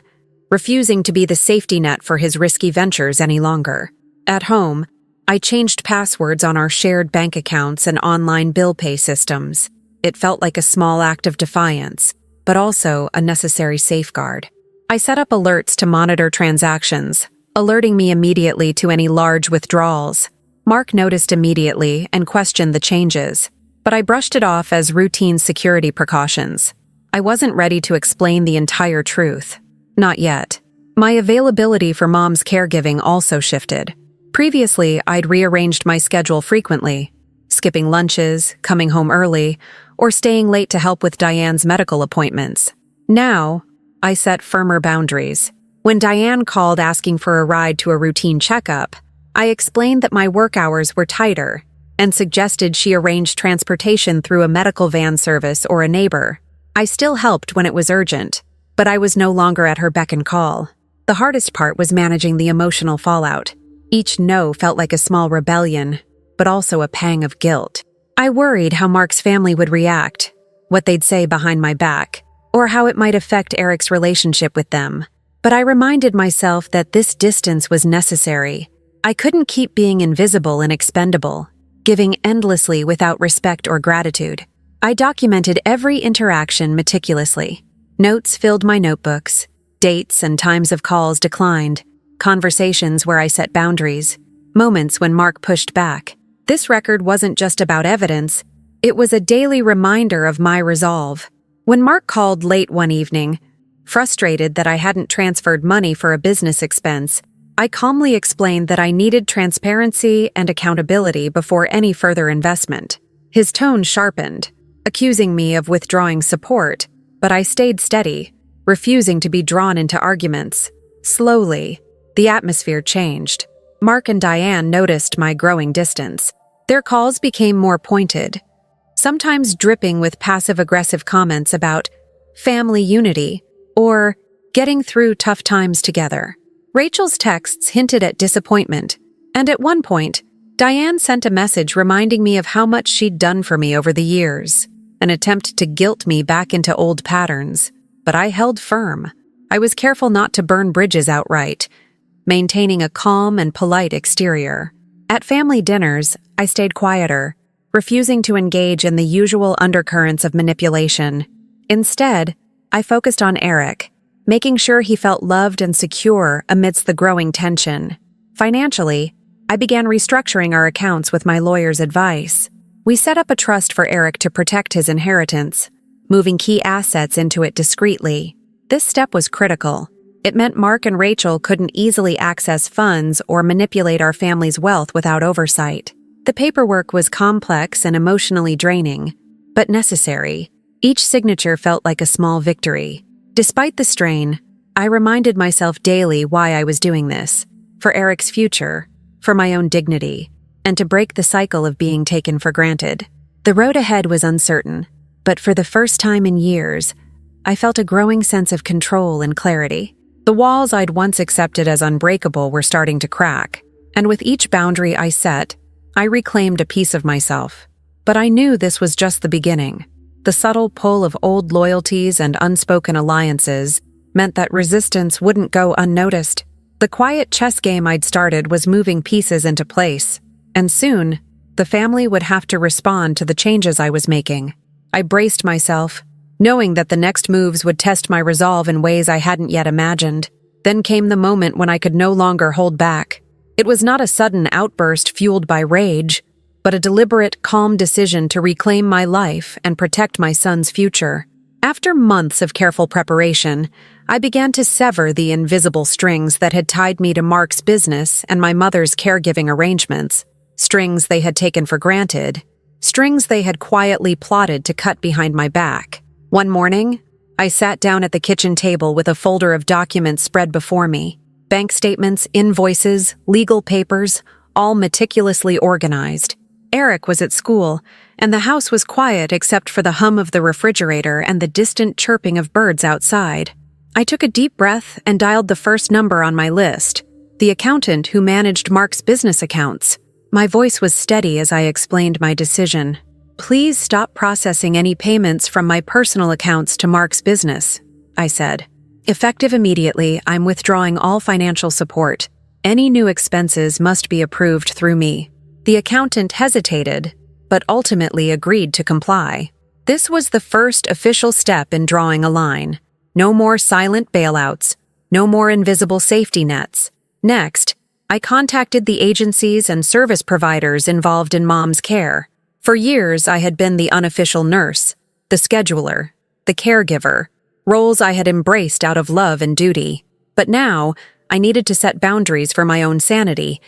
refusing to be the safety net for his risky ventures any longer. At home, I changed passwords on our shared bank accounts and online bill pay systems. It felt like a small act of defiance, but also a necessary safeguard. I set up alerts to monitor transactions, alerting me immediately to any large withdrawals. Mark noticed immediately and questioned the changes, but I brushed it off as routine security precautions. I wasn't ready to explain the entire truth. Not yet. My availability for Mom's caregiving also shifted. Previously, I'd rearranged my schedule frequently, skipping lunches, coming home early, or staying late to help with Diane's medical appointments. Now, I set firmer boundaries. When Diane called asking for a ride to a routine checkup, I explained that my work hours were tighter and suggested she arrange transportation through a medical van service or a neighbor. I still helped when it was urgent, but I was no longer at her beck and call. The hardest part was managing the emotional fallout. Each no felt like a small rebellion, but also a pang of guilt. I worried how Mark's family would react, what they'd say behind my back, or how it might affect Eric's relationship with them. But I reminded myself that this distance was necessary. I couldn't keep being invisible and expendable, giving endlessly without respect or gratitude. I documented every interaction meticulously. Notes filled my notebooks, Dates and times of calls declined, conversations where I set boundaries, moments when Mark pushed back. This record wasn't just about evidence, it was a daily reminder of my resolve. When Mark called late one evening, frustrated that I hadn't transferred money for a business expense, I calmly explained that I needed transparency and accountability before any further investment. His tone sharpened, accusing me of withdrawing support, but I stayed steady, refusing to be drawn into arguments. Slowly, the atmosphere changed. Mark and Diane noticed my growing distance. Their calls became more pointed, sometimes dripping with passive-aggressive comments about family unity or getting through tough times together. Rachel's texts hinted at disappointment, and at one point, Diane sent a message reminding me of how much she'd done for me over the years, an attempt to guilt me back into old patterns. But I held firm. I was careful not to burn bridges outright, maintaining a calm and polite exterior. At family dinners, I stayed quieter, refusing to engage in the usual undercurrents of manipulation. Instead, I focused on Eric, making sure he felt loved and secure amidst the growing tension. Financially, I began restructuring our accounts with my lawyer's advice. We set up a trust for Eric to protect his inheritance, moving key assets into it discreetly. This step was critical. It meant Mark and Rachel couldn't easily access funds or manipulate our family's wealth without oversight. The paperwork was complex and emotionally draining, but necessary. Each signature felt like a small victory. Despite the strain, I reminded myself daily why I was doing this: for Eric's future, for my own dignity, and to break the cycle of being taken for granted. The road ahead was uncertain, but for the first time in years, I felt a growing sense of control and clarity. The walls I'd once accepted as unbreakable were starting to crack, and with each boundary I set, I reclaimed a piece of myself. But I knew this was just the beginning. The subtle pull of old loyalties and unspoken alliances meant that resistance wouldn't go unnoticed. The quiet chess game I'd started was moving pieces into place, and soon, the family would have to respond to the changes I was making. I braced myself, knowing that the next moves would test my resolve in ways I hadn't yet imagined. Then came the moment when I could no longer hold back. It was not a sudden outburst fueled by rage, but a deliberate, calm decision to reclaim my life and protect my son's future. After months of careful preparation, I began to sever the invisible strings that had tied me to Mark's business and my mother's caregiving arrangements, strings they had taken for granted, strings they had quietly plotted to cut behind my back. One morning, I sat down at the kitchen table with a folder of documents spread before me. Bank statements, invoices, legal papers, all meticulously organized. Eric was at school, and the house was quiet except for the hum of the refrigerator and the distant chirping of birds outside. I took a deep breath and dialed the first number on my list, the accountant who managed Mark's business accounts. My voice was steady as I explained my decision. "Please stop processing any payments from my personal accounts to Mark's business," I said. "Effective immediately, I'm withdrawing all financial support. Any new expenses must be approved through me." The accountant hesitated, but ultimately agreed to comply. This was the first official step in drawing a line. No more silent bailouts, no more invisible safety nets. Next, I contacted the agencies and service providers involved in Mom's care. For years, I had been the unofficial nurse, the scheduler, the caregiver, roles I had embraced out of love and duty. But now, I needed to set boundaries for my own sanity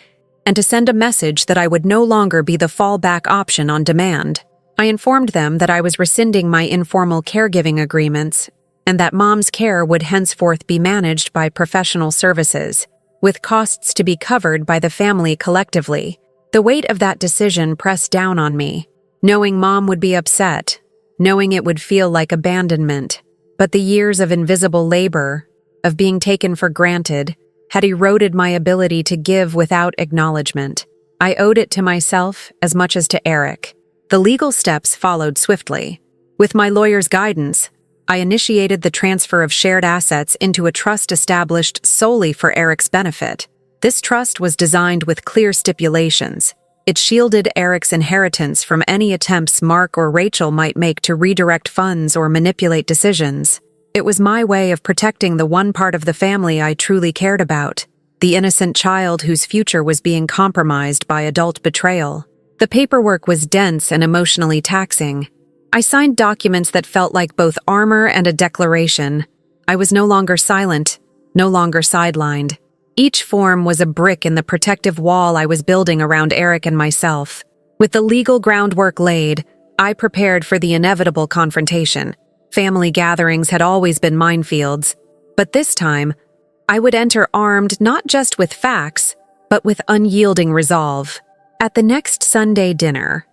and to send a message that I would no longer be the fallback option on demand. I informed them that I was rescinding my informal caregiving agreements and that Mom's care would henceforth be managed by professional services, with costs to be covered by the family collectively. The weight of that decision pressed down on me, knowing Mom would be upset, knowing it would feel like abandonment. But the years of invisible labor, of being taken for granted, had eroded my ability to give without acknowledgement. I owed it to myself as much as to Eric. The legal steps followed swiftly. With my lawyer's guidance, I initiated the transfer of shared assets into a trust established solely for Eric's benefit. This trust was designed with clear stipulations. It shielded Eric's inheritance from any attempts Mark or Rachel might make to redirect funds or manipulate decisions. It was my way of protecting the one part of the family I truly cared about, the innocent child whose future was being compromised by adult betrayal. The paperwork was dense and emotionally taxing. I signed documents that felt like both armor and a declaration. I was no longer silent, no longer sidelined. Each form was a brick in the protective wall I was building around Eric and myself. With the legal groundwork laid, I prepared for the inevitable confrontation. Family gatherings had always been minefields, but this time, I would enter armed not just with facts, but with unyielding resolve. At the next Sunday dinner,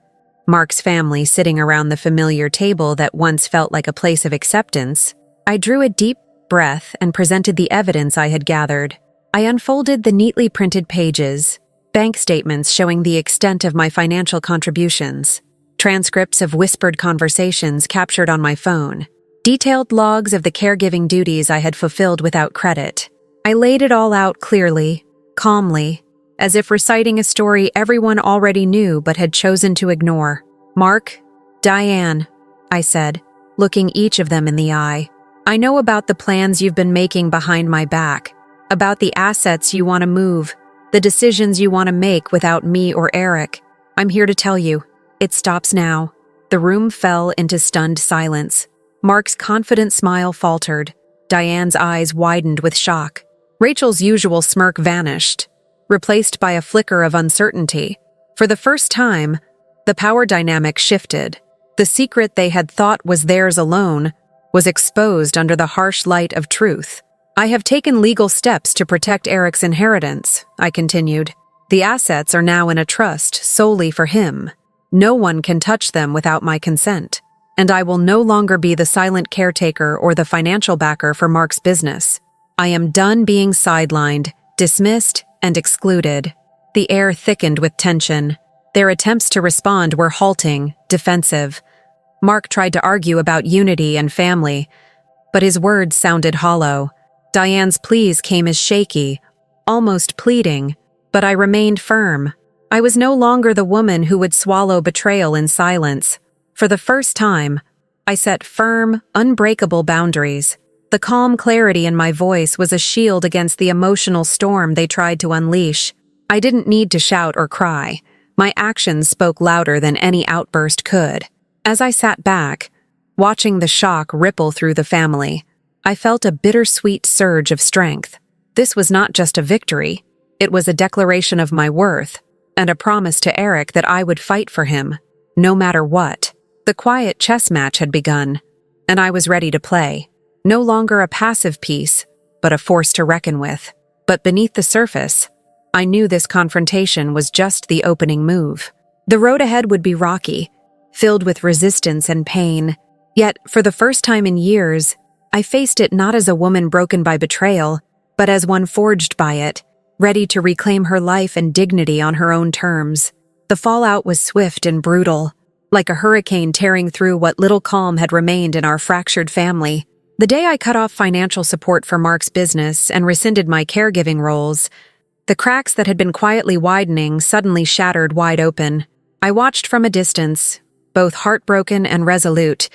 Mark's family sitting around the familiar table that once felt like a place of acceptance, I drew a deep breath and presented the evidence I had gathered. I unfolded the neatly printed pages, bank statements showing the extent of my financial contributions, transcripts of whispered conversations captured on my phone, detailed logs of the caregiving duties I had fulfilled without credit. I laid it all out clearly, calmly, as if reciting a story everyone already knew but had chosen to ignore. "Mark, Diane," I said, looking each of them in the eye. "I know about the plans you've been making behind my back, about the assets you want to move, the decisions you want to make without me or Eric. I'm here to tell you, it stops now." The room fell into stunned silence. Mark's confident smile faltered. Diane's eyes widened with shock. Rachel's usual smirk vanished, replaced by a flicker of uncertainty. For the first time, the power dynamic shifted. The secret they had thought was theirs alone was exposed under the harsh light of truth. "I have taken legal steps to protect Eric's inheritance," I continued. "The assets are now in a trust solely for him. No one can touch them without my consent, and I will no longer be the silent caretaker or the financial backer for Mark's business. I am done being sidelined, dismissed, and excluded." The air thickened with tension. Their attempts to respond were halting, defensive. Mark tried to argue about unity and family, but his words sounded hollow. Diane's pleas came as shaky, almost pleading, but I remained firm. I was no longer the woman who would swallow betrayal in silence. For the first time, I set firm, unbreakable boundaries. The calm clarity in my voice was a shield against the emotional storm they tried to unleash. I didn't need to shout or cry. My actions spoke louder than any outburst could. As I sat back, watching the shock ripple through the family, I felt a bittersweet surge of strength. This was not just a victory. It was a declaration of my worth, and a promise to Eric that I would fight for him, no matter what. The quiet chess match had begun, and I was ready to play. No longer a passive piece, but a force to reckon with. But beneath the surface, I knew this confrontation was just the opening move. The road ahead would be rocky, filled with resistance and pain. Yet, for the first time in years, I faced it not as a woman broken by betrayal, but as one forged by it, ready to reclaim her life and dignity on her own terms. The fallout was swift and brutal, like a hurricane tearing through what little calm had remained in our fractured family. The day I cut off financial support for Mark's business and rescinded my caregiving roles, the cracks that had been quietly widening suddenly shattered wide open. I watched from a distance, both heartbroken and resolute,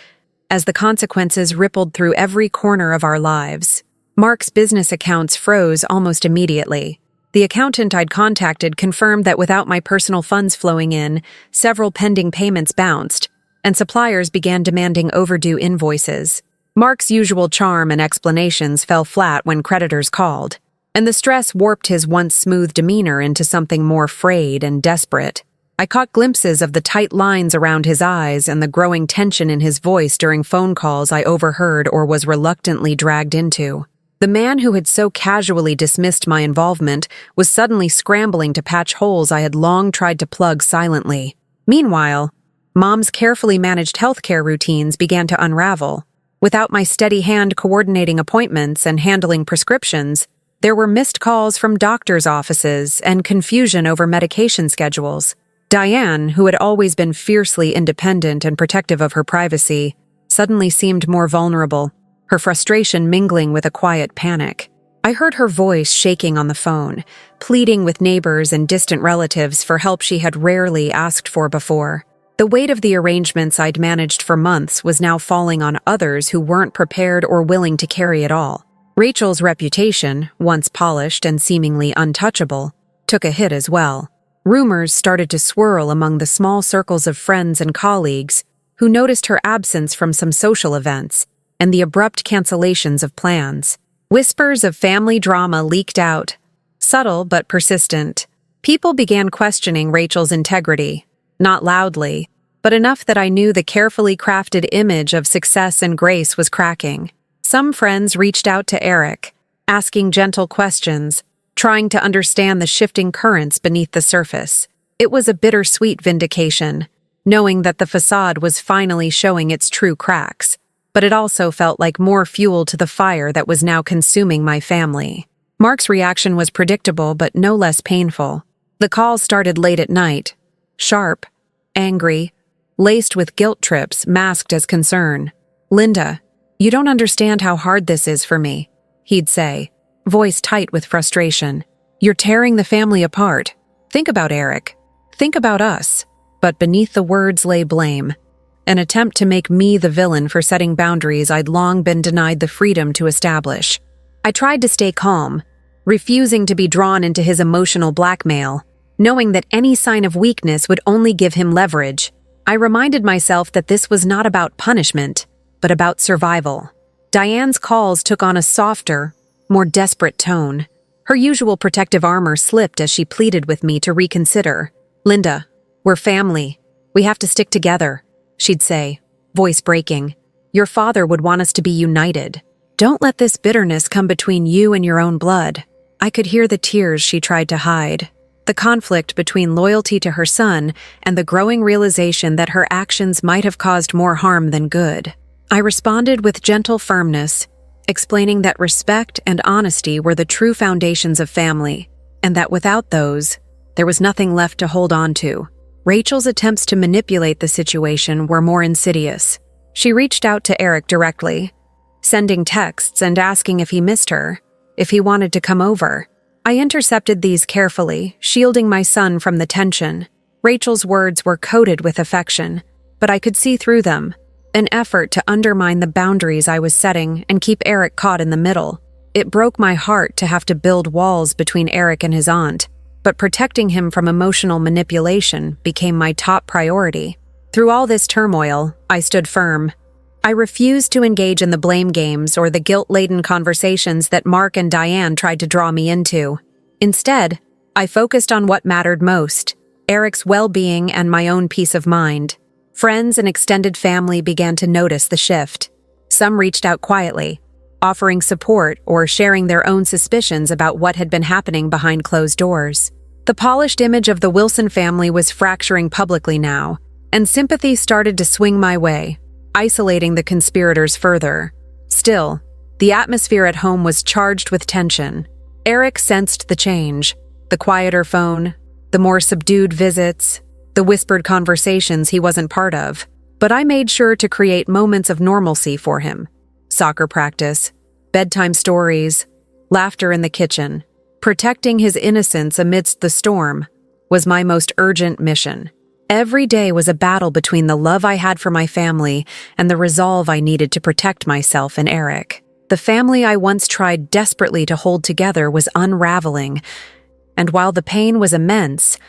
as the consequences rippled through every corner of our lives. Mark's business accounts froze almost immediately. The accountant I'd contacted confirmed that without my personal funds flowing in, several pending payments bounced, and suppliers began demanding overdue invoices. Mark's usual charm and explanations fell flat when creditors called, and the stress warped his once smooth demeanor into something more frayed and desperate. I caught glimpses of the tight lines around his eyes and the growing tension in his voice during phone calls I overheard or was reluctantly dragged into. The man who had so casually dismissed my involvement was suddenly scrambling to patch holes I had long tried to plug silently. Meanwhile, Mom's carefully managed healthcare routines began to unravel. Without my steady hand coordinating appointments and handling prescriptions, there were missed calls from doctors' offices and confusion over medication schedules. Diane, who had always been fiercely independent and protective of her privacy, suddenly seemed more vulnerable, her frustration mingling with a quiet panic. I heard her voice shaking on the phone, pleading with neighbors and distant relatives for help she had rarely asked for before. The weight of the arrangements I'd managed for months was now falling on others who weren't prepared or willing to carry it all. Rachel's reputation, once polished and seemingly untouchable, took a hit as well. Rumors started to swirl among the small circles of friends and colleagues who noticed her absence from some social events and the abrupt cancellations of plans. Whispers of family drama leaked out, subtle but persistent. People began questioning Rachel's integrity, not loudly, but enough that I knew the carefully crafted image of success and grace was cracking. Some friends reached out to Eric, asking gentle questions, trying to understand the shifting currents beneath the surface. It was a bittersweet vindication, knowing that the facade was finally showing its true cracks, but it also felt like more fuel to the fire that was now consuming my family. Mark's reaction was predictable but no less painful. The call started late at night, sharp, angry, laced with guilt trips masked as concern. "Linda, you don't understand how hard this is for me," he'd say, voice tight with frustration. "You're tearing the family apart. Think about Eric. Think about us." But beneath the words lay blame, an attempt to make me the villain for setting boundaries I'd long been denied the freedom to establish. I tried to stay calm, refusing to be drawn into his emotional blackmail, knowing that any sign of weakness would only give him leverage. I reminded myself that this was not about punishment, but about survival. Diane's calls took on a softer, more desperate tone. Her usual protective armor slipped as she pleaded with me to reconsider. "Linda, we're family. We have to stick together," she'd say, voice breaking. "Your father would want us to be united. Don't let this bitterness come between you and your own blood." I could hear the tears she tried to hide, the conflict between loyalty to her son and the growing realization that her actions might have caused more harm than good. I responded with gentle firmness, explaining that respect and honesty were the true foundations of family, and that without those, there was nothing left to hold on to. Rachel's attempts to manipulate the situation were more insidious. She reached out to Eric directly, sending texts and asking if he missed her, if he wanted to come over. I intercepted these carefully, shielding my son from the tension. Rachel's words were coated with affection, but I could see through them, an effort to undermine the boundaries I was setting and keep Eric caught in the middle. It broke my heart to have to build walls between Eric and his aunt, but protecting him from emotional manipulation became my top priority. Through all this turmoil, I stood firm. I refused to engage in the blame games or the guilt-laden conversations that Mark and Diane tried to draw me into. Instead, I focused on what mattered most: Eric's well-being and my own peace of mind. Friends and extended family began to notice the shift. Some reached out quietly, offering support or sharing their own suspicions about what had been happening behind closed doors. The polished image of the Wilson family was fracturing publicly now, and sympathy started to swing my way, isolating the conspirators further. Still, the atmosphere at home was charged with tension. Eric sensed the change: the quieter phone, the more subdued visits, the whispered conversations he wasn't part of. But I made sure to create moments of normalcy for him. Soccer practice, bedtime stories, laughter in the kitchen. Protecting his innocence amidst the storm was my most urgent mission. Every day was a battle between the love I had for my family and the resolve I needed to protect myself and Eric. The family I once tried desperately to hold together was unraveling, and while the pain was immense,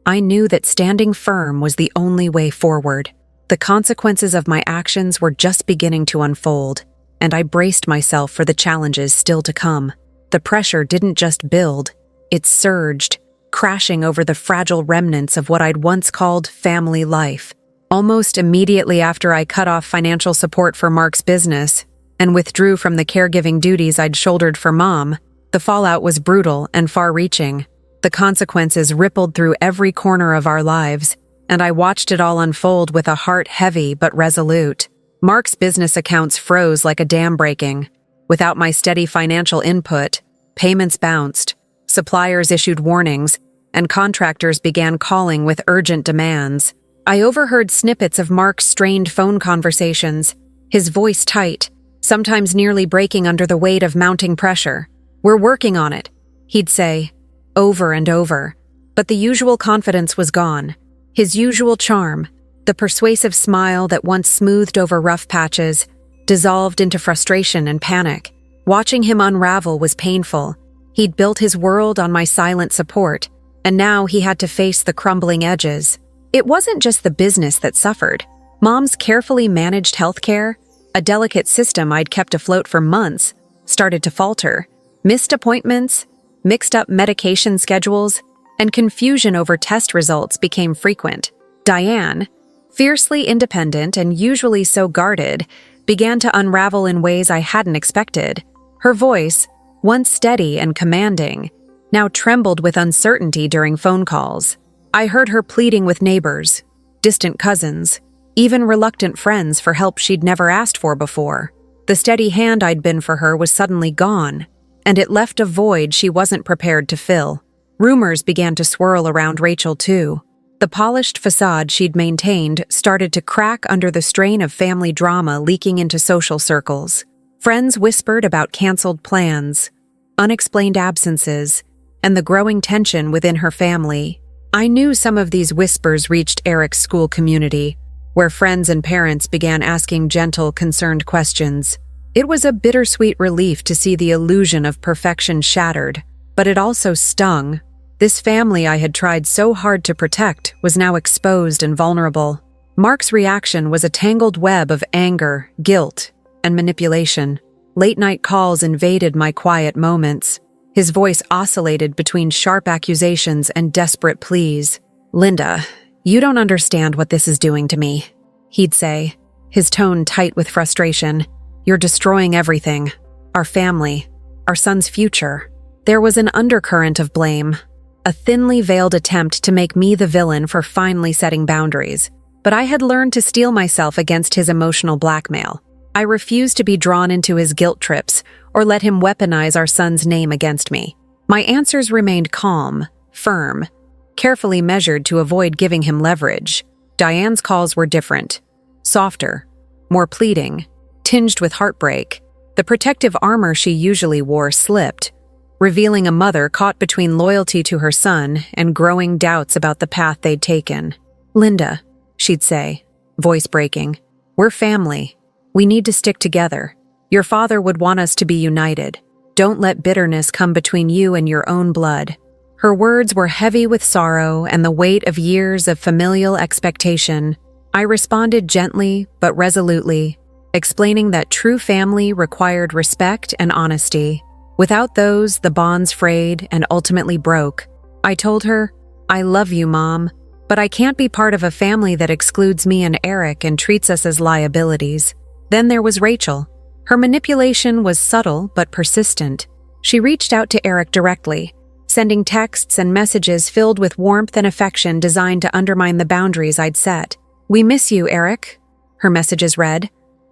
I knew that standing firm was the only way forward. The consequences of my actions were just beginning to unfold, and I braced myself for the challenges still to come. The pressure didn't just build, it surged, crashing over the fragile remnants of what I'd once called family life. Almost immediately after I cut off financial support for Mark's business and withdrew from the caregiving duties I'd shouldered for Mom, the fallout was brutal and far-reaching. The consequences rippled through every corner of our lives, and I watched it all unfold with a heart heavy but resolute. Mark's business accounts froze like a dam breaking. Without my steady financial input, payments bounced, suppliers issued warnings, and contractors began calling with urgent demands. I overheard snippets of Mark's strained phone conversations, his voice tight, sometimes nearly breaking under the weight of mounting pressure. "We're working on it," he'd say, over and over. But the usual confidence was gone, his usual charm, The persuasive smile that once smoothed over rough patches dissolved into frustration and panic. Watching him unravel was painful. He'd built his world on my silent support, and now he had to face the crumbling edges. It wasn't just the business that suffered. Mom's carefully managed healthcare, a delicate system I'd kept afloat for months, started to falter. Missed appointments, mixed up medication schedules, and confusion over test results became frequent. Diane, fiercely independent and usually so guarded, began to unravel in ways I hadn't expected. Her voice, once steady and commanding, now trembled with uncertainty during phone calls. I heard her pleading with neighbors, distant cousins, even reluctant friends for help she'd never asked for before. The steady hand I'd been for her was suddenly gone, and it left a void she wasn't prepared to fill. Rumors began to swirl around Rachel, too. The polished facade she'd maintained started to crack under the strain of family drama leaking into social circles. Friends whispered about canceled plans, unexplained absences, and the growing tension within her family. I knew some of these whispers reached Eric's school community, where friends and parents began asking gentle, concerned questions. It was a bittersweet relief to see the illusion of perfection shattered, but it also stung. This family I had tried so hard to protect was now exposed and vulnerable. Mark's reaction was a tangled web of anger, guilt, and manipulation. Late-night calls invaded my quiet moments. His voice oscillated between sharp accusations and desperate pleas. "Linda, you don't understand what this is doing to me," he'd say, his tone tight with frustration. "You're destroying everything. Our family, our son's future." There was an undercurrent of blame, a thinly veiled attempt to make me the villain for finally setting boundaries. But I had learned to steel myself against his emotional blackmail. I refused to be drawn into his guilt trips or let him weaponize our son's name against me. My answers remained calm, firm, carefully measured to avoid giving him leverage. Diane's calls were different, softer, more pleading, tinged with heartbreak. The protective armor she usually wore slipped, revealing a mother caught between loyalty to her son and growing doubts about the path they'd taken. "Linda," she'd say, voice breaking, "we're family. We need to stick together. Your father would want us to be united. Don't let bitterness come between you and your own blood." Her words were heavy with sorrow and the weight of years of familial expectation. I responded gently but resolutely, explaining that true family required respect and honesty. Without those, the bonds frayed and ultimately broke. I told her, "I love you, Mom, but I can't be part of a family that excludes me and Eric and treats us as liabilities." Then there was Rachel. Her manipulation was subtle but persistent. She reached out to Eric directly, sending texts and messages filled with warmth and affection designed to undermine the boundaries I'd set. "We miss you, Eric," her messages read.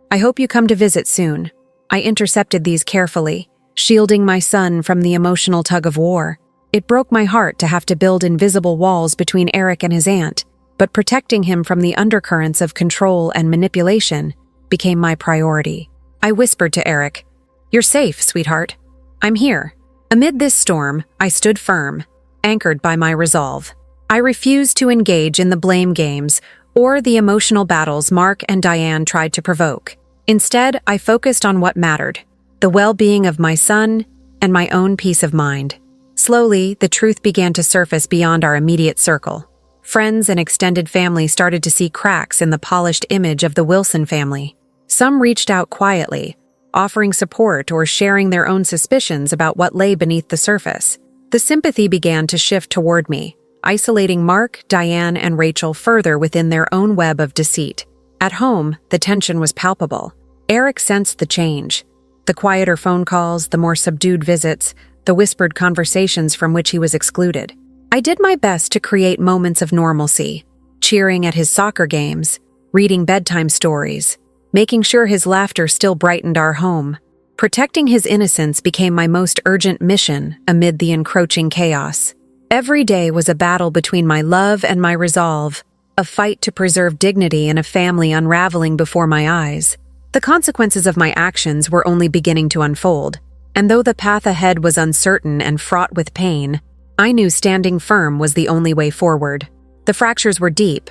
"I hope you come to visit soon." I intercepted these carefully, shielding my son from the emotional tug-of-war. It broke my heart to have to build invisible walls between Eric and his aunt, but protecting him from the undercurrents of control and manipulation became my priority. I whispered to Eric, "You're safe, sweetheart. I'm here." Amid this storm, I stood firm, anchored by my resolve. I refused to engage in the blame games or the emotional battles Mark and Diane tried to provoke. Instead, I focused on what mattered: the well-being of my son and my own peace of mind. Slowly, the truth began to surface beyond our immediate circle. Friends and extended family started to see cracks in the polished image of the Wilson family. Some reached out quietly, offering support or sharing their own suspicions about what lay beneath the surface. The sympathy began to shift toward me, isolating Mark, Diane, and Rachel further within their own web of deceit. At home, the tension was palpable. Eric sensed the change. The quieter phone calls, the more subdued visits, the whispered conversations from which he was excluded. I did my best to create moments of normalcy, cheering at his soccer games, reading bedtime stories, making sure his laughter still brightened our home. Protecting his innocence became my most urgent mission amid the encroaching chaos. Every day was a battle between my love and my resolve, a fight to preserve dignity in a family unraveling before my eyes. The consequences of my actions were only beginning to unfold, and though the path ahead was uncertain and fraught with pain, I knew standing firm was the only way forward. The fractures were deep,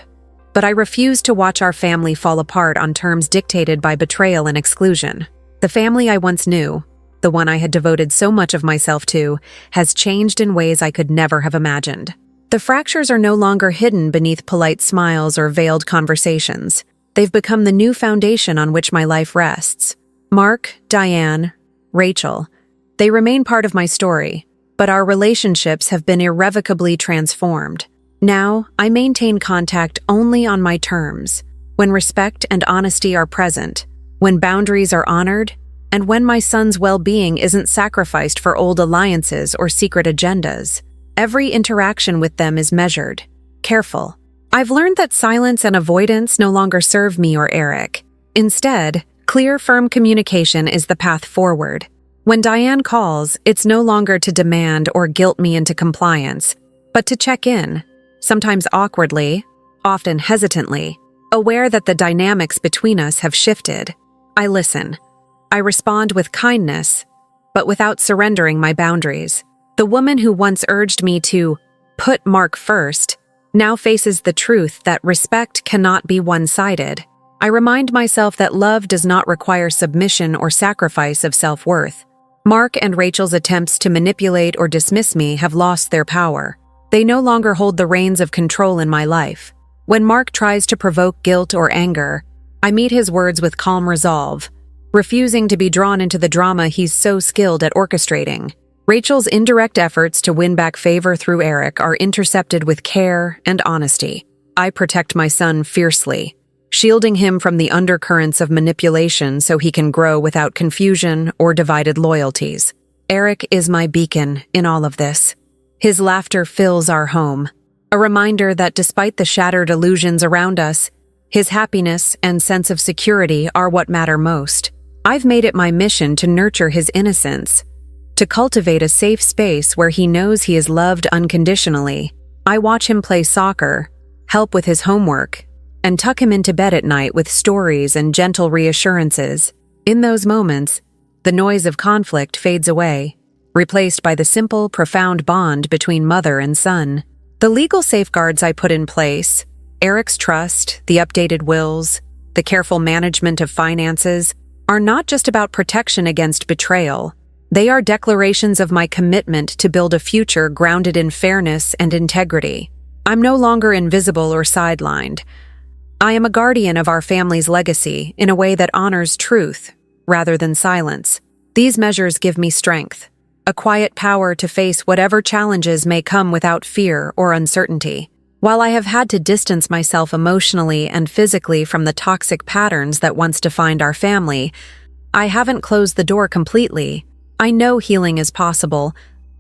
but I refuse to watch our family fall apart on terms dictated by betrayal and exclusion. The family I once knew, the one I had devoted so much of myself to, has changed in ways I could never have imagined. The fractures are no longer hidden beneath polite smiles or veiled conversations. They've become the new foundation on which my life rests. Mark, Diane, Rachel, they remain part of my story, but our relationships have been irrevocably transformed. Now, I maintain contact only on my terms, when respect and honesty are present, when boundaries are honored, and when my son's well-being isn't sacrificed for old alliances or secret agendas. Every interaction with them is measured, careful. I've learned that silence and avoidance no longer serve me or Eric. Instead, clear, firm communication is the path forward. When Diane calls, it's no longer to demand or guilt me into compliance, but to check in, sometimes awkwardly, often hesitantly, aware that the dynamics between us have shifted. I listen. I respond with kindness, but without surrendering my boundaries. The woman who once urged me to put Mark first now faces the truth that respect cannot be one-sided. I remind myself that love does not require submission or sacrifice of self-worth. Mark and Rachel's attempts to manipulate or dismiss me have lost their power. They no longer hold the reins of control in my life. When Mark tries to provoke guilt or anger, I meet his words with calm resolve, refusing to be drawn into the drama he's so skilled at orchestrating. Rachel's indirect efforts to win back favor through Eric are intercepted with care and honesty. I protect my son fiercely, shielding him from the undercurrents of manipulation so he can grow without confusion or divided loyalties. Eric is my beacon in all of this. His laughter fills our home, a reminder that despite the shattered illusions around us, his happiness and sense of security are what matter most. I've made it my mission to nurture his innocence, to cultivate a safe space where he knows he is loved unconditionally. I watch him play soccer, help with his homework, and tuck him into bed at night with stories and gentle reassurances. In those moments, the noise of conflict fades away, replaced by the simple, profound bond between mother and son. The legal safeguards I put in place, Eric's trust, the updated wills, the careful management of finances, are not just about protection against betrayal. They are declarations of my commitment to build a future grounded in fairness and integrity. I'm no longer invisible or sidelined. I am a guardian of our family's legacy in a way that honors truth rather than silence. These measures give me strength, a quiet power to face whatever challenges may come without fear or uncertainty. While I have had to distance myself emotionally and physically from the toxic patterns that once defined our family, I haven't closed the door completely. I know healing is possible,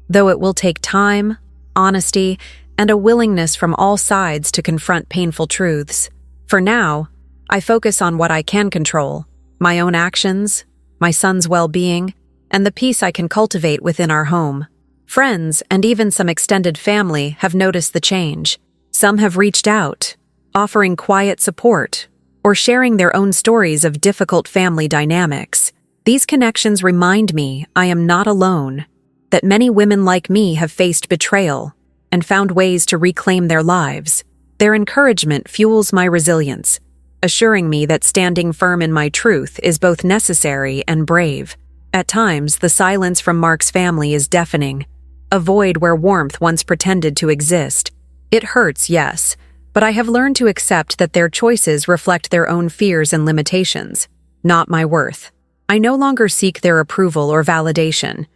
though it will take time, honesty, and a willingness from all sides to confront painful truths. For now, I focus on what I can control, my own actions, my son's well-being, and the peace I can cultivate within our home. Friends and even some extended family have noticed the change. Some have reached out, offering quiet support, or sharing their own stories of difficult family dynamics. These connections remind me I am not alone, that many women like me have faced betrayal and found ways to reclaim their lives. Their encouragement fuels my resilience, assuring me that standing firm in my truth is both necessary and brave. At times, the silence from Mark's family is deafening, a void where warmth once pretended to exist. It hurts, yes, but I have learned to accept that their choices reflect their own fears and limitations, not my worth. I no longer seek their approval or validation.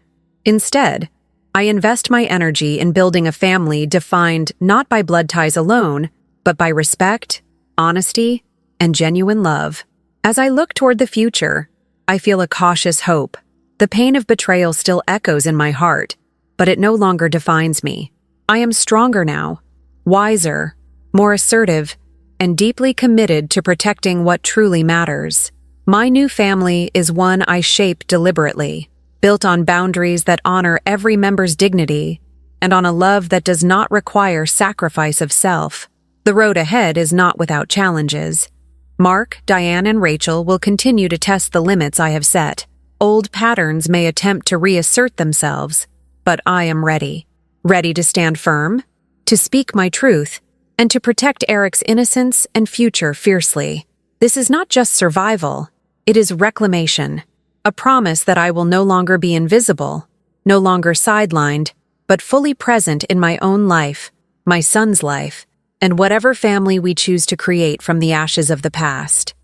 Instead, I invest my energy in building a family defined not by blood ties alone, but by respect, honesty, and genuine love. As I look toward the future, I feel a cautious hope. The pain of betrayal still echoes in my heart, but it no longer defines me. I am stronger now, wiser, more assertive, and deeply committed to protecting what truly matters. My new family is one I shape deliberately, built on boundaries that honor every member's dignity and on a love that does not require sacrifice of self. The road ahead is not without challenges. Mark, Diane, and Rachel will continue to test the limits I have set. Old patterns may attempt to reassert themselves, but I am ready. Ready to stand firm, to speak my truth, and to protect Eric's innocence and future fiercely. This is not just survival, it is reclamation, a promise that I will no longer be invisible, no longer sidelined, but fully present in my own life, my son's life, and whatever family we choose to create from the ashes of the past.